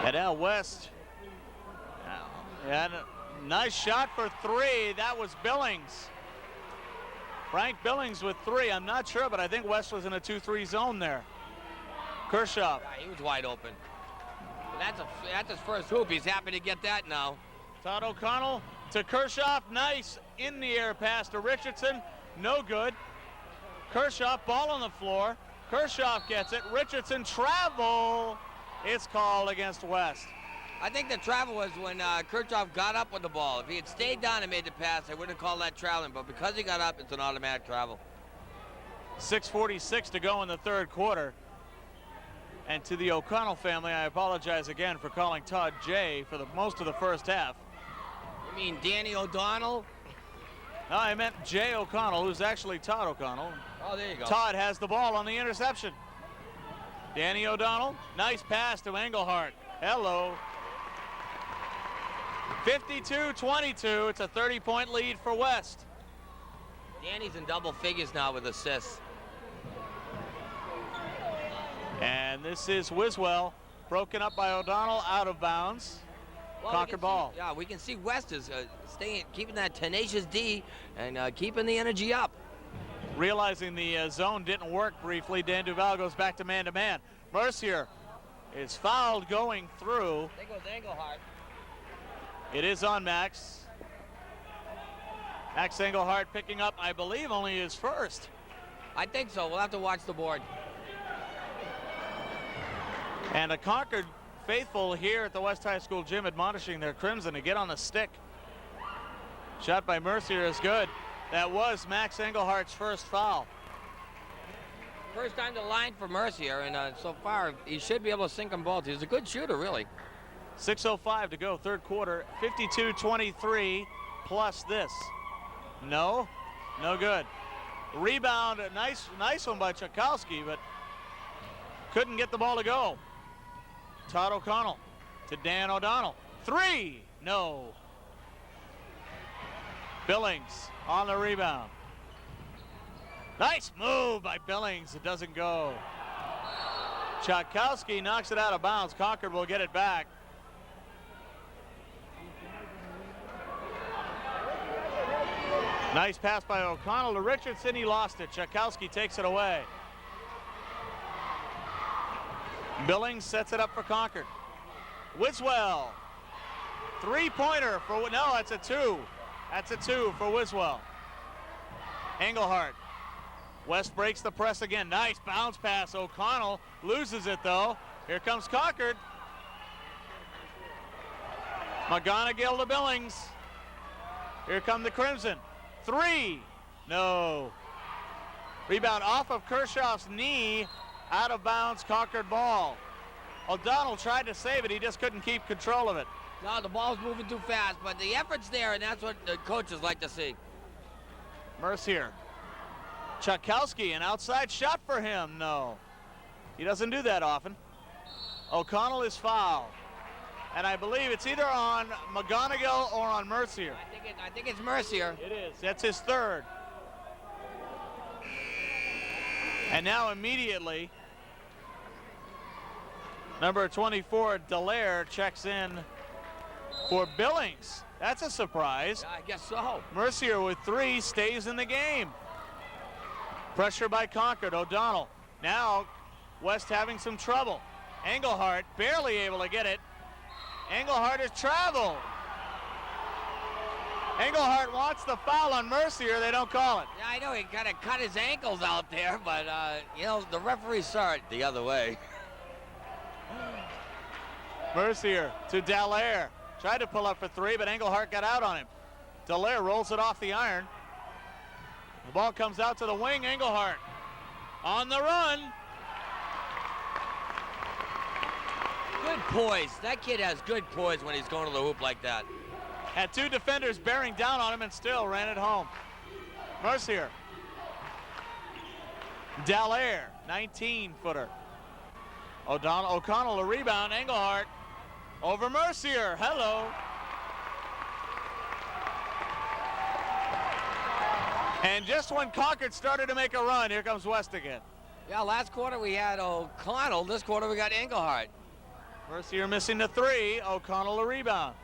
And now West. And a nice shot for three. That was Billings. Frank Billings with three. I'm not sure, but I think West was in a 2-3 zone there. Kershoff. Yeah, he was wide open. That's his first hoop. He's happy to get that now. Todd O'Connell to Kershoff. Nice in the air pass to Richardson. No good. Kershoff, ball on the floor. Kershoff gets it. Richardson, travel. It's called against West. I think the travel was when Kershoff got up with the ball. If he had stayed down and made the pass, I wouldn't have called that traveling. But because he got up, it's an automatic travel. 6:46 to go in the third quarter. And to the O'Connell family, I apologize again for calling Todd J for the most of the first half. You mean Danny O'Donnell? No, I meant Jay O'Connell, who's actually Todd O'Connell. Oh, there you go. Todd has the ball on the interception. Danny O'Donnell, nice pass to Engelhardt. Hello. 52-22, it's a 30-point lead for West. Danny's in double figures now with assists. And this is Wiswell, broken up by O'Donnell, out of bounds. Well, Concord ball. Yeah, we can see West is keeping that tenacious D and keeping the energy up. Realizing the zone didn't work briefly, Dan Duval goes back to man-to-man. Mercier is fouled going through. There goes Engelhardt. It is on Max. Max Engelhardt picking up, I believe, only his first. I think so. We'll have to watch the board. And a Concord faithful here at the West High School gym admonishing their Crimson to get on the stick. Shot by Mercier is good. That was Max Engelhardt's first foul. First time to line for Mercier, and so far he should be able to sink them both. He's a good shooter, really. 6:05 to go, third quarter. 52-23 plus this. No good. Rebound, nice one by Tchaikovsky, but couldn't get the ball to go. Todd O'Connell to Dan O'Donnell. Three, no. Billings on the rebound. Nice move by Billings, it doesn't go. Tchaikovsky knocks it out of bounds. Concord will get it back. Nice pass by O'Connell to Richardson, he lost it. Tchaikovsky takes it away. Billings sets it up for Concord. Wiswell, three-pointer for, no, that's a two. That's a two for Wiswell. Engelhardt. West breaks the press again. Nice bounce pass. O'Connell loses it though. Here comes Concord. McGonigal to Billings. Here come the Crimson. Three, no. Rebound off of Kershoff's knee, out of bounds, Concord ball. O'Donnell tried to save it, he just couldn't keep control of it. No, the ball's moving too fast, but the effort's there, and that's what the coaches like to see. Mercier. Tchaikovsky, an outside shot for him, no. He doesn't do that often. O'Connell is fouled. And I believe it's either on McGonigal or on Mercier. I think it's Mercier. It is. That's his third. And now immediately, number 24, Dallaire, checks in for Billings. That's a surprise. Yeah, I guess so. Mercier with three stays in the game. Pressure by Concord. O'Donnell. Now West having some trouble. Engelhardt barely able to get it. Engelhardt has traveled. Engelhardt wants the foul on Mercier. They don't call it. Yeah, I know he kind of cut his ankles out there, but, you know, the referee saw it the other way. Mercier to Dallaire. Tried to pull up for three, but Engelhardt got out on him. Dallaire rolls it off the iron. The ball comes out to the wing. Engelhardt on the run. Good poise. That kid has good poise when he's going to the hoop like that. Had two defenders bearing down on him and still ran it home. Mercier. Dallaire, 19-footer. O'Connell a rebound. Engelhardt over Mercier. Hello. And just when Concord started to make a run, here comes West again. Yeah, last quarter we had O'Connell. This quarter we got Engelhardt. Mercier missing the three. O'Connell a rebound.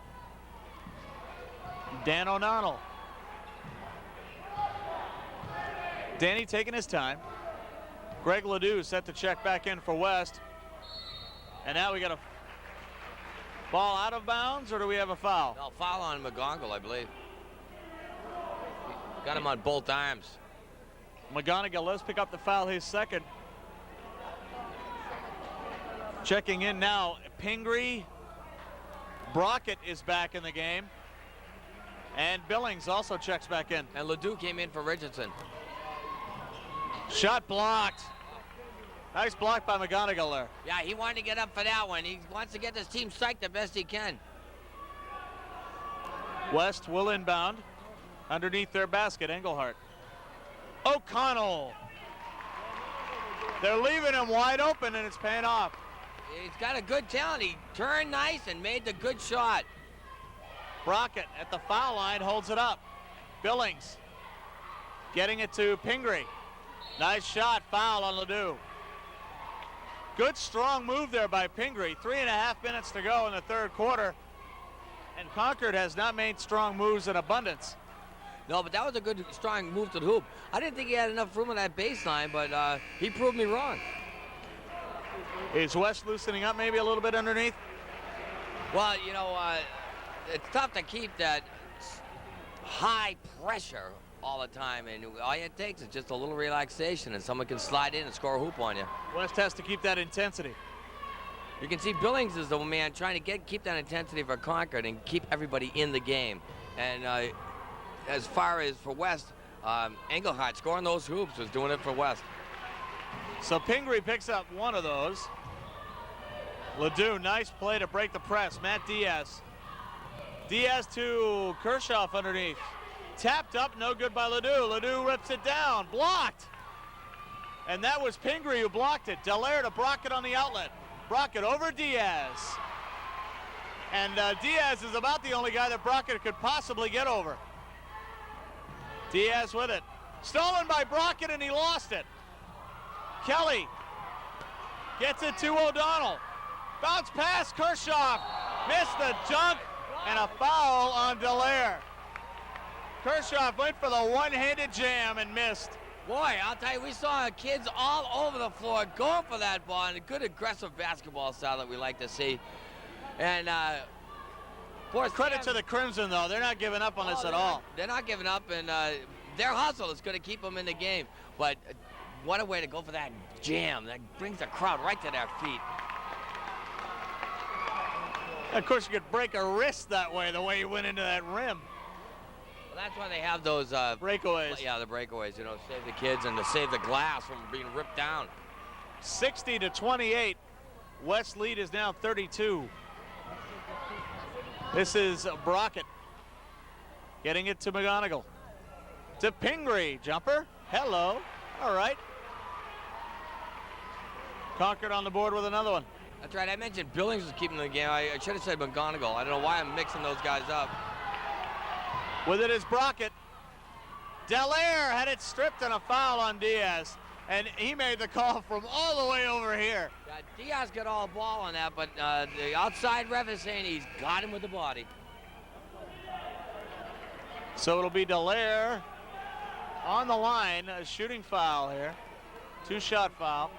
Dan O'Donnell. Danny taking his time. Greg Ledoux set to check back in for West. And now we got a ball out of bounds, or do we have a foul? No, foul on McGonagall, I believe. Got him on both arms. McGonigal, let's pick up the foul, his second. Checking in now, Pingree. Brockett is back in the game. And Billings also checks back in. And Ledoux came in for Richardson. Shot blocked. Nice block by McGonigal there. Yeah, he wanted to get up for that one. He wants to get his team psyched the best he can. West will inbound. Underneath their basket, Engelhardt. O'Connell. They're leaving him wide open, and it's paying off. He's got a good talent. He turned nice and made the good shot. Brockett at the foul line holds it up. Billings getting it to Pingree. Nice shot, foul on Ledoux. Good strong move there by Pingree. 3.5 minutes to go in the third quarter. And Concord has not made strong moves in abundance. No, but that was a good, strong move to the hoop. I didn't think he had enough room on that baseline, but he proved me wrong. Is West loosening up maybe a little bit underneath? Well, you know, it's tough to keep that high pressure all the time, and all it takes is just a little relaxation, and someone can slide in and score a hoop on you. West has to keep that intensity. You can see Billings is the man trying to keep that intensity for Concord and keep everybody in the game. And as far as for West, Engelhardt scoring those hoops was doing it for West. So Pingree picks up one of those. Ledoux, nice play to break the press. Matt Diaz. Diaz to Kirchhoff underneath. Tapped up, no good by Ledoux. Ledoux rips it down, blocked. And that was Pingree who blocked it. Dallaire to Brockett on the outlet. Brockett over Diaz. And Diaz is about the only guy that Brockett could possibly get over. Diaz with it. Stolen by Brockett, and he lost it. Kelly gets it to O'Donnell. Bounce pass, Kirchhoff. Missed the jump, and a foul on Dallaire. Kirchhoff went for the one-handed jam and missed. Boy, I'll tell you, we saw kids all over the floor going for that ball, and a good aggressive basketball style that we like to see. And of course, credit to the Crimson, though. They're not giving up on this at all. They're not giving up, and their hustle is going to keep them in the game. But what a way to go for that jam. That brings the crowd right to their feet. Of course, you could break a wrist that way, the way you went into that rim. Well, that's why they have those breakaways. Yeah, the breakaways, you know, save the kids and to save the glass from being ripped down. 60-28. West lead is now 32. This is Brockett getting it to McGonigal. To Pingree, jumper. Hello. All right. Concord on the board with another one. That's right. I mentioned Billings was keeping the game. I should have said McGonigal. I don't know why I'm mixing those guys up. With it is Brockett. Dallaire had it stripped and a foul on Diaz. And he made the call from all the way over here. Yeah, Diaz got all ball on that, but the outside ref is saying he's got him with the body. So it'll be Dallaire on the line, a shooting foul here. Two-shot foul.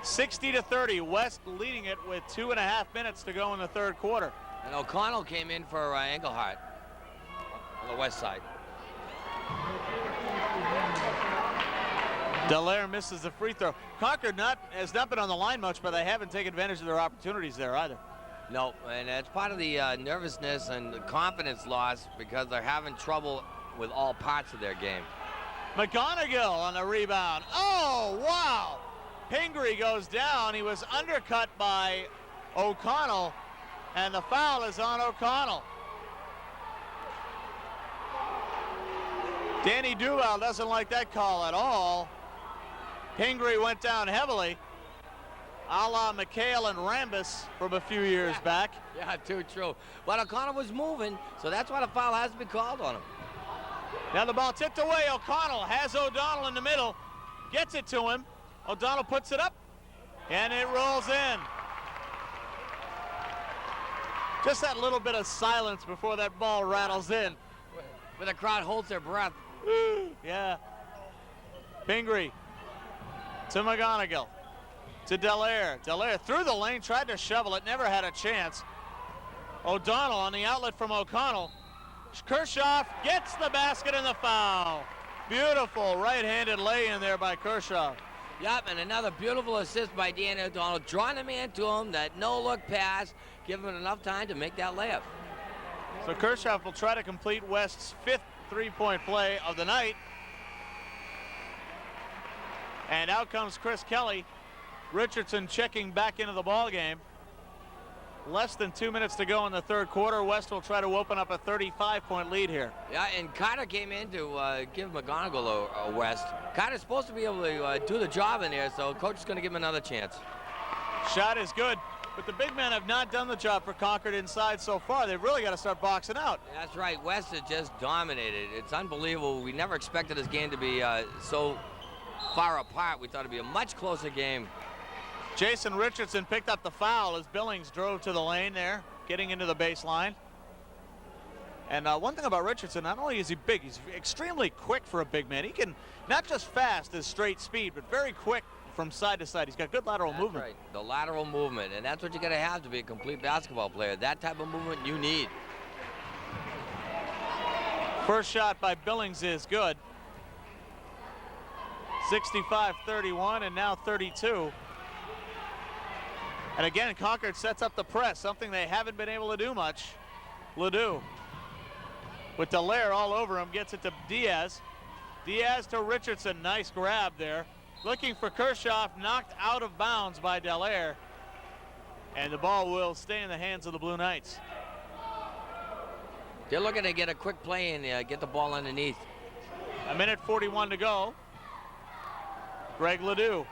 60-30, West leading it with 2.5 minutes to go in the third quarter. And O'Connell came in for Engelhardt on the west side. Dallaire misses the free throw. Concord has not been on the line much, but they haven't taken advantage of their opportunities there either. No, and it's part of the nervousness and the confidence loss because they're having trouble with all parts of their game. McGonigal on the rebound. Oh, wow. Pingree goes down. He was undercut by O'Connell, and the foul is on O'Connell. Danny Duval doesn't like that call at all. Pingree went down heavily, a la McHale and Rambis from a few years back. Yeah, too true. But O'Connell was moving, so that's why the foul has to be called on him. Now the ball tipped away. O'Connell has O'Donnell in the middle, gets it to him. O'Donnell puts it up, and it rolls in. Just that little bit of silence before that ball rattles in. Where the crowd holds their breath. Yeah. Pingree to McGonigal to Dallaire. Dallaire through the lane, tried to shovel it, never had a chance. O'Donnell on the outlet from O'Connell. Kershaw gets the basket and the foul. Beautiful right-handed lay-in there by Kershaw. Yep, and another beautiful assist by Danny O'Donnell, drawing the man to him, that no-look pass, giving him enough time to make that layup. So Kershaw will try to complete West's 5th three-point play of the night. And out comes Chris Kelly. Richardson checking back into the ball game. Less than 2 minutes to go in the third quarter. West will try to open up a 35-point lead here. Yeah, and Carter came in to give McGonigal a West. Carter's supposed to be able to do the job in there, so coach is going to give him another chance. Shot is good, but the big men have not done the job for Concord inside so far. They've really got to start boxing out. That's right. West has just dominated. It's unbelievable. We never expected this game to be so far apart. We thought it'd be a much closer game. Jason Richardson picked up the foul as Billings drove to the lane there, getting into the baseline. And one thing about Richardson, not only is he big, he's extremely quick for a big man. He can, not just fast as straight speed, but very quick from side to side. He's got good lateral movement. Right, the lateral movement, and that's what you got to have to be a complete basketball player. That type of movement you need. First shot by Billings is good. 65-31 and now 32. And again, Concord sets up the press, something they haven't been able to do much. Ledoux with Dallaire all over him, gets it to Diaz. Diaz to Richardson, nice grab there. Looking for Kershaw, knocked out of bounds by Dallaire. And the ball will stay in the hands of the Blue Knights. They're looking to get a quick play and get the ball underneath. A minute 41 to go. Greg Ledoux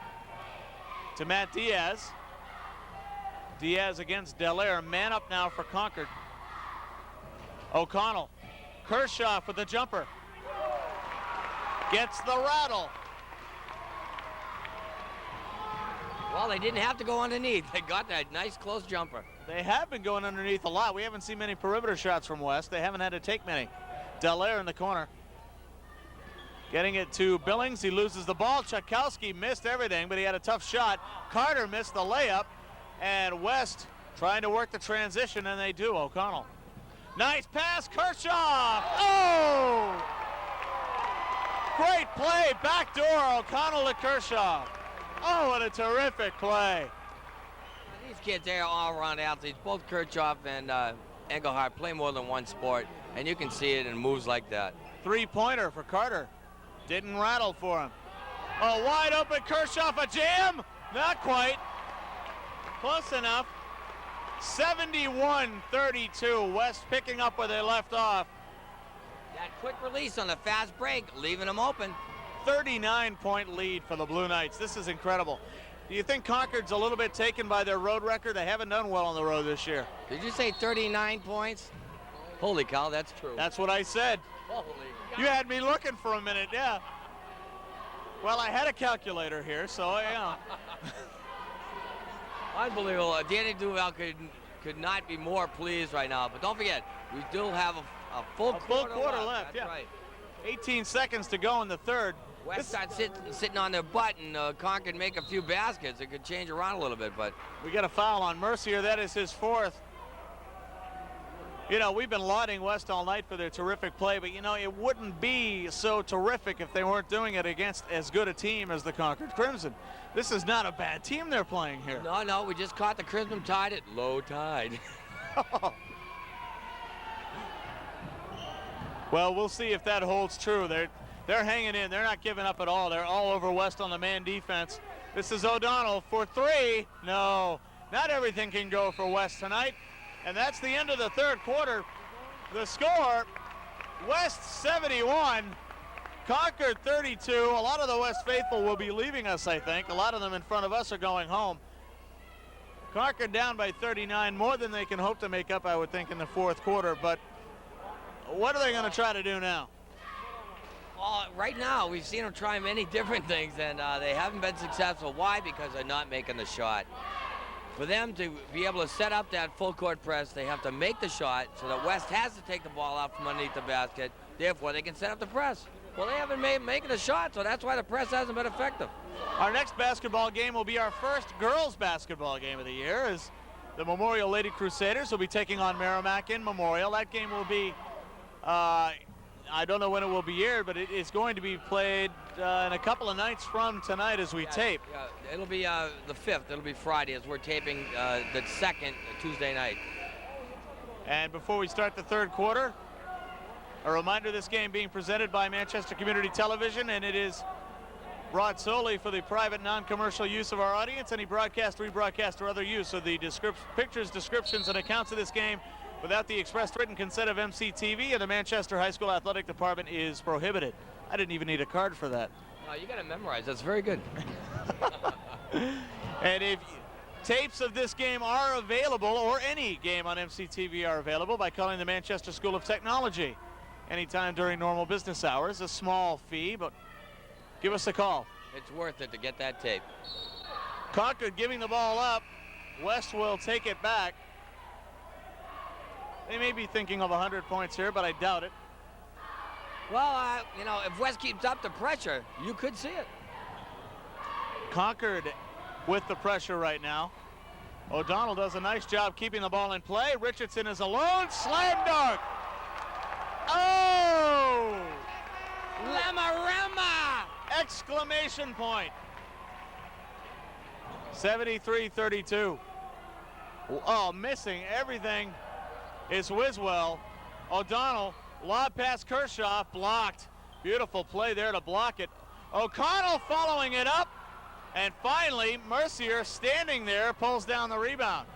to Matt Diaz. Diaz against Dallaire. Man up now for Concord. O'Connell. Kershaw for the jumper. Gets the rattle. Well, they didn't have to go underneath. They got that nice close jumper. They have been going underneath a lot. We haven't seen many perimeter shots from West. They haven't had to take many. Dallaire in the corner. Getting it to Billings. He loses the ball. Tchaikovsky missed everything, but he had a tough shot. Carter missed the layup. And West trying to work the transition, and they do. O'Connell. Nice pass, Kershaw! Oh! Great play, backdoor, O'Connell to Kershaw. Oh, what a terrific play. These kids, they are all-around athletes. Both Kirchhoff and Engelhardt play more than one sport, and you can see it in moves like that. Three-pointer for Carter. Didn't rattle for him. Oh, wide open Kershaw, a jam? Not quite. Close enough. 71-32. West picking up where they left off. That quick release on the fast break, leaving them open. 39-point lead for the Blue Knights. This is incredible. Do you think Concord's a little bit taken by their road record? They haven't done well on the road this year. Did you say 39 points? Holy cow, that's true. That's what I said. Holy cow. You had me looking for a minute, yeah. Well, I had a calculator here, so yeah. Unbelievable. Danny Duval could not be more pleased right now. But don't forget, we still have a full quarter left. That's yeah. right. 18 seconds to go in the third. West starts sitting on their butt, and Concord make a few baskets. It could change around a little bit, but We got a foul on Mercier. That is his fourth. You know, we've been lauding West all night for their terrific play, but you know, it wouldn't be so terrific if they weren't doing it against as good a team as the Concord Crimson. This is not a bad team they're playing here. No, we just caught the Crimson Tide at low tide. Well, we'll see if that holds true. They're hanging in. They're not giving up at all. They're all over West on the man defense. This is O'Donnell for three. No, not everything can go for West tonight. And that's the end of the third quarter. The score, West 71, Concord 32. A lot of the West faithful will be leaving us, I think. A lot of them in front of us are going home. Concord down by 39, more than they can hope to make up, I would think, in the fourth quarter. But what are they going to try to do now? Right now, we've seen them try many different things, and they haven't been successful. Why? Because they're not making the shot. For them to be able to set up that full court press, they have to make the shot so that West has to take the ball out from underneath the basket. Therefore, they can set up the press. Well, they haven't making a shot, so that's why the press hasn't been effective. Our next basketball game will be our first girls basketball game of the year, as the Memorial Lady Crusaders will be taking on Merrimack in Memorial. That game will be, I don't know when it will be aired, but it's going to be played in a couple of nights from tonight as we tape. Yeah, it'll be the 5th. It'll be Friday as we're taping the 2nd, Tuesday night. And before we start the third quarter, a reminder, this game being presented by Manchester Community Television, and it is brought solely for the private, non-commercial use of our audience. Any broadcast, rebroadcast, or other use of the pictures, descriptions, and accounts of this game without the express written consent of MCTV and the Manchester High School Athletic Department is prohibited. I didn't even need a card for that. No, you got to memorize. That's very good. And if tapes of this game are available, or any game on MCTV are available, by calling the Manchester School of Technology anytime during normal business hours. A small fee, but give us a call. It's worth it to get that tape. Concord giving the ball up. West will take it back. They may be thinking of 100 points here, but I doubt it. Well, you know, if West keeps up the pressure, you could see it. Concord with the pressure right now. O'Donnell does a nice job keeping the ball in play. Richardson is alone. Slam dunk. Oh! Lamarama! Exclamation point. 73-32. Oh, missing everything is Wiswell. O'Donnell, lob pass Kershaw, blocked. Beautiful play there to block it. O'Connell following it up. And finally, Mercier standing there pulls down the rebound.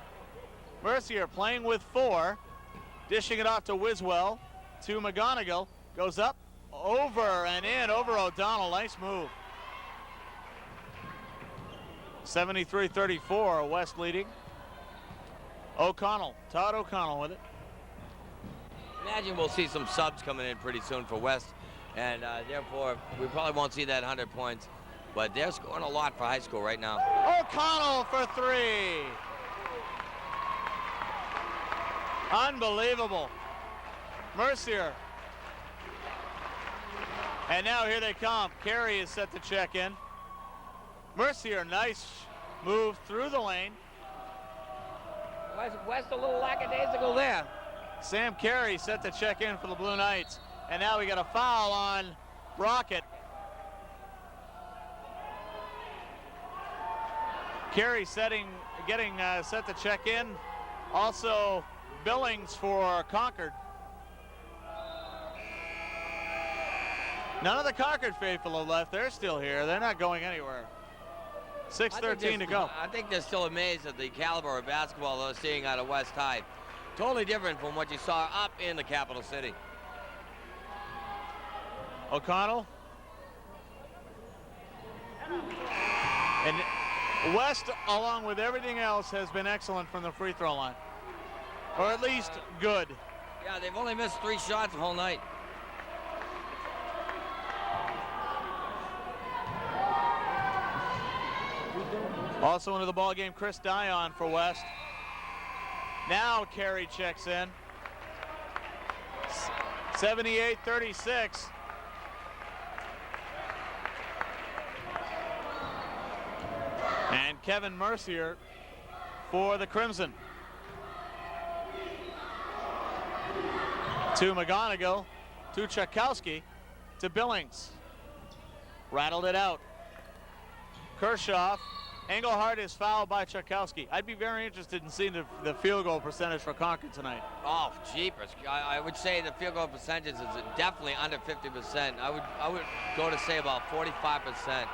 Mercier playing with 4, dishing it off to Wiswell, to McGonigal, goes up, over and in, over O'Donnell. Nice move. 73-34, West leading. O'Connell, Todd O'Connell with it. Imagine we'll see some subs coming in pretty soon for West, and therefore we probably won't see that 100 points, but they're scoring a lot for high school right now. O'Connell for 3. Unbelievable. Mercier. And now here they come. Carey is set to check in. Mercier, nice move through the lane. West a little lackadaisical there. Sam Carey set to check in for the Blue Knights. And now we got a foul on Brockett. Carey getting set to check in. Also Billings for Concord. None of the Concord faithful have left. They're still here. They're not going anywhere. 6:13 to go. I think they're still amazed at the caliber of basketball they're seeing out of West High. Totally different from what you saw up in the capital city. O'Connell. And West, along with everything else, has been excellent from the free throw line. Or at least good. Yeah, they've only missed 3 shots the whole night. Also into the ball game, Chris Dion for West. Now Carey checks in. 78-36. And Kevin Mercier for the Crimson. To McGonigal, to Tchaikovsky, to Billings. Rattled it out. Kershaw Engelhardt is fouled by Tchaikovsky. I'd be very interested in seeing the field goal percentage for Concord tonight. Oh, jeepers. I would say the field goal percentage is definitely under 50%. I would go to say about 45%.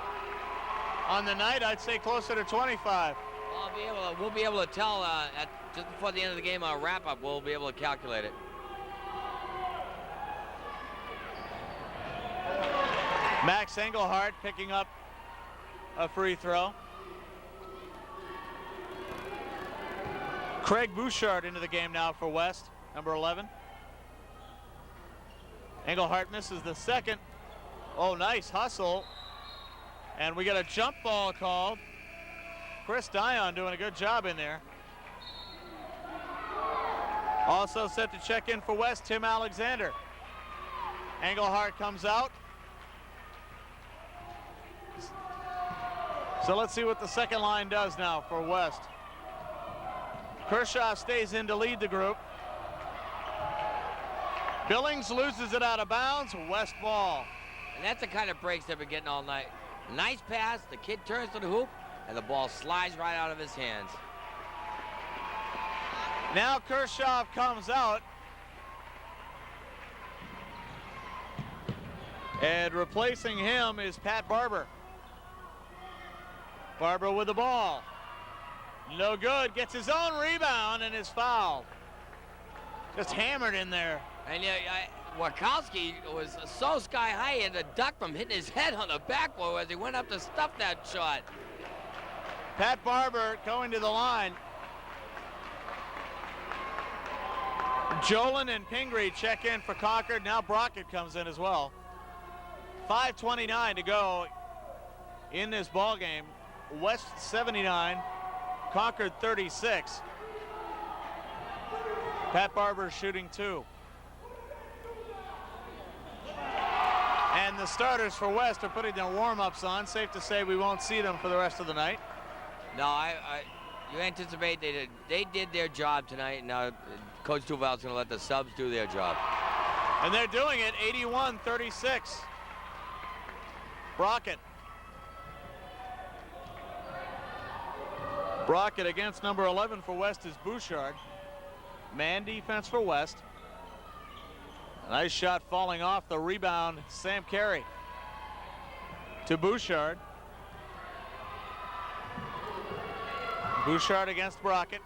On the night, I'd say closer to 25. We'll be able to tell just before the end of the game, our wrap-up, we'll be able to calculate it. Max Engelhardt picking up a free throw. Craig Bouchard into the game now for West, number 11. Engelhardt misses the second. Oh, nice hustle. And we got a jump ball called. Chris Dion doing a good job in there. Also set to check in for West, Tim Alexander. Engelhardt comes out. So let's see what the second line does now for West. Kershaw stays in to lead the group. Billings loses it out of bounds. West ball. And that's the kind of breaks they've been getting all night. Nice pass, the kid turns to the hoop, and the ball slides right out of his hands. Now Kershaw comes out. And replacing him is Pat Barber. Barber with the ball. No good, gets his own rebound and is fouled. Just hammered in there. And Wachowski was so sky high he had to duck from hitting his head on the backboard as he went up to stuff that shot. Pat Barber going to the line. Jolin and Pingree check in for Concord. Now Brockett comes in as well. 5:29 to go in this ball game. West 79, Concord 36. Pat Barber shooting 2. And the starters for West are putting their warm-ups on. Safe to say we won't see them for the rest of the night. No, you anticipate they did their job tonight. Now Coach Duval's going to let the subs do their job. And they're doing it, 81-36. Brockett. Brockett against number 11 for West is Bouchard. Man defense for West. A nice shot falling off the rebound. Sam Carey to Bouchard. Bouchard against Brockett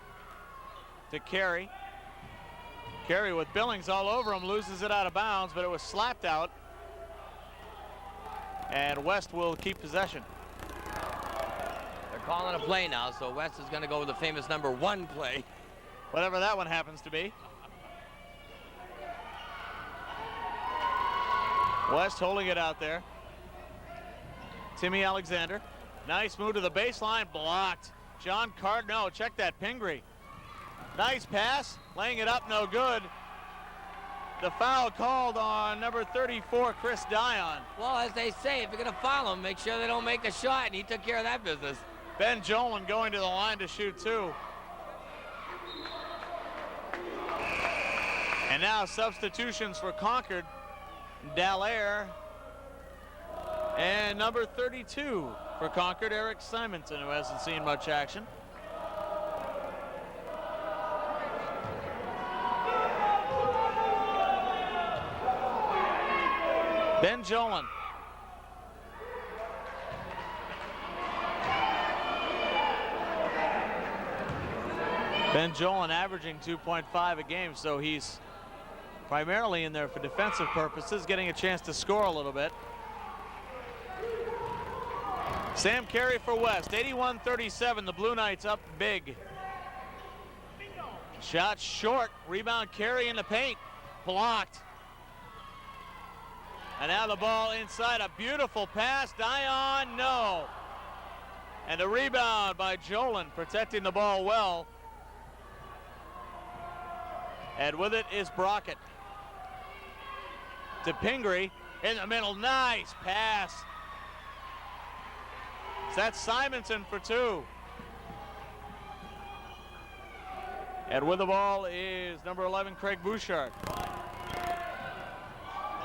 to Carey. Carey with Billings all over him, loses it out of bounds, but it was slapped out. And West will keep possession. They're calling a play now, so West is going to go with the famous number 1 play. Whatever that one happens to be. West holding it out there. Timmy Alexander. Nice move to the baseline, blocked. John Cardno, check that, Pingree. Nice pass, laying it up, no good. The foul called on number 34, Chris Dion. Well, as they say, if you're going to foul him, make sure they don't make a shot, and he took care of that business. Ben Jolin going to the line to shoot 2. And now substitutions for Concord. Dallaire and number 32 for Concord, Eric Simonson, who hasn't seen much action. Ben Jolin. Ben Jolin averaging 2.5 a game, so he's primarily in there for defensive purposes, getting a chance to score a little bit. Sam Carey for West, 81-37. The Blue Knights up big. Shot short, rebound Carey in the paint, blocked. And now the ball inside, a beautiful pass, Dion, no. And a rebound by Jolin, protecting the ball well. And with it is Brockett. To Pingree in the middle, nice pass. That's Simonson for 2. And with the ball is number 11, Craig Bouchard.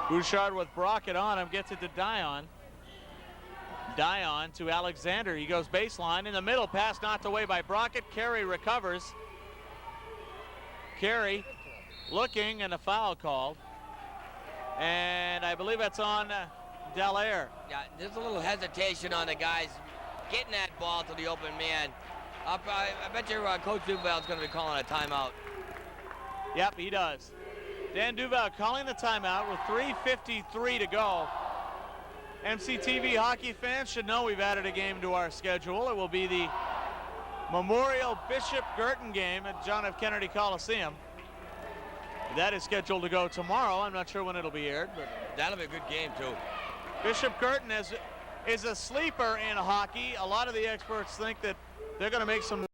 Bouchard with Brockett on him, gets it to Dion. Dion to Alexander. He goes baseline in the middle. Pass knocked away by Brockett. Carey recovers. Carey looking, and a foul called. And I believe that's on Dallaire. Yeah, there's a little hesitation on the guys getting that ball to the open man. I bet your Coach Duval's going to be calling a timeout. Yep, he does. Dan Duval calling the timeout with 3:53 to go. MCTV hockey fans should know we've added a game to our schedule. It will be the Memorial Bishop Girton game at John F. Kennedy Coliseum. That is scheduled to go tomorrow. I'm not sure when it'll be aired, but That'll be a good game, too. Bishop Girton is a sleeper in hockey. A lot of the experts think that they're going to make some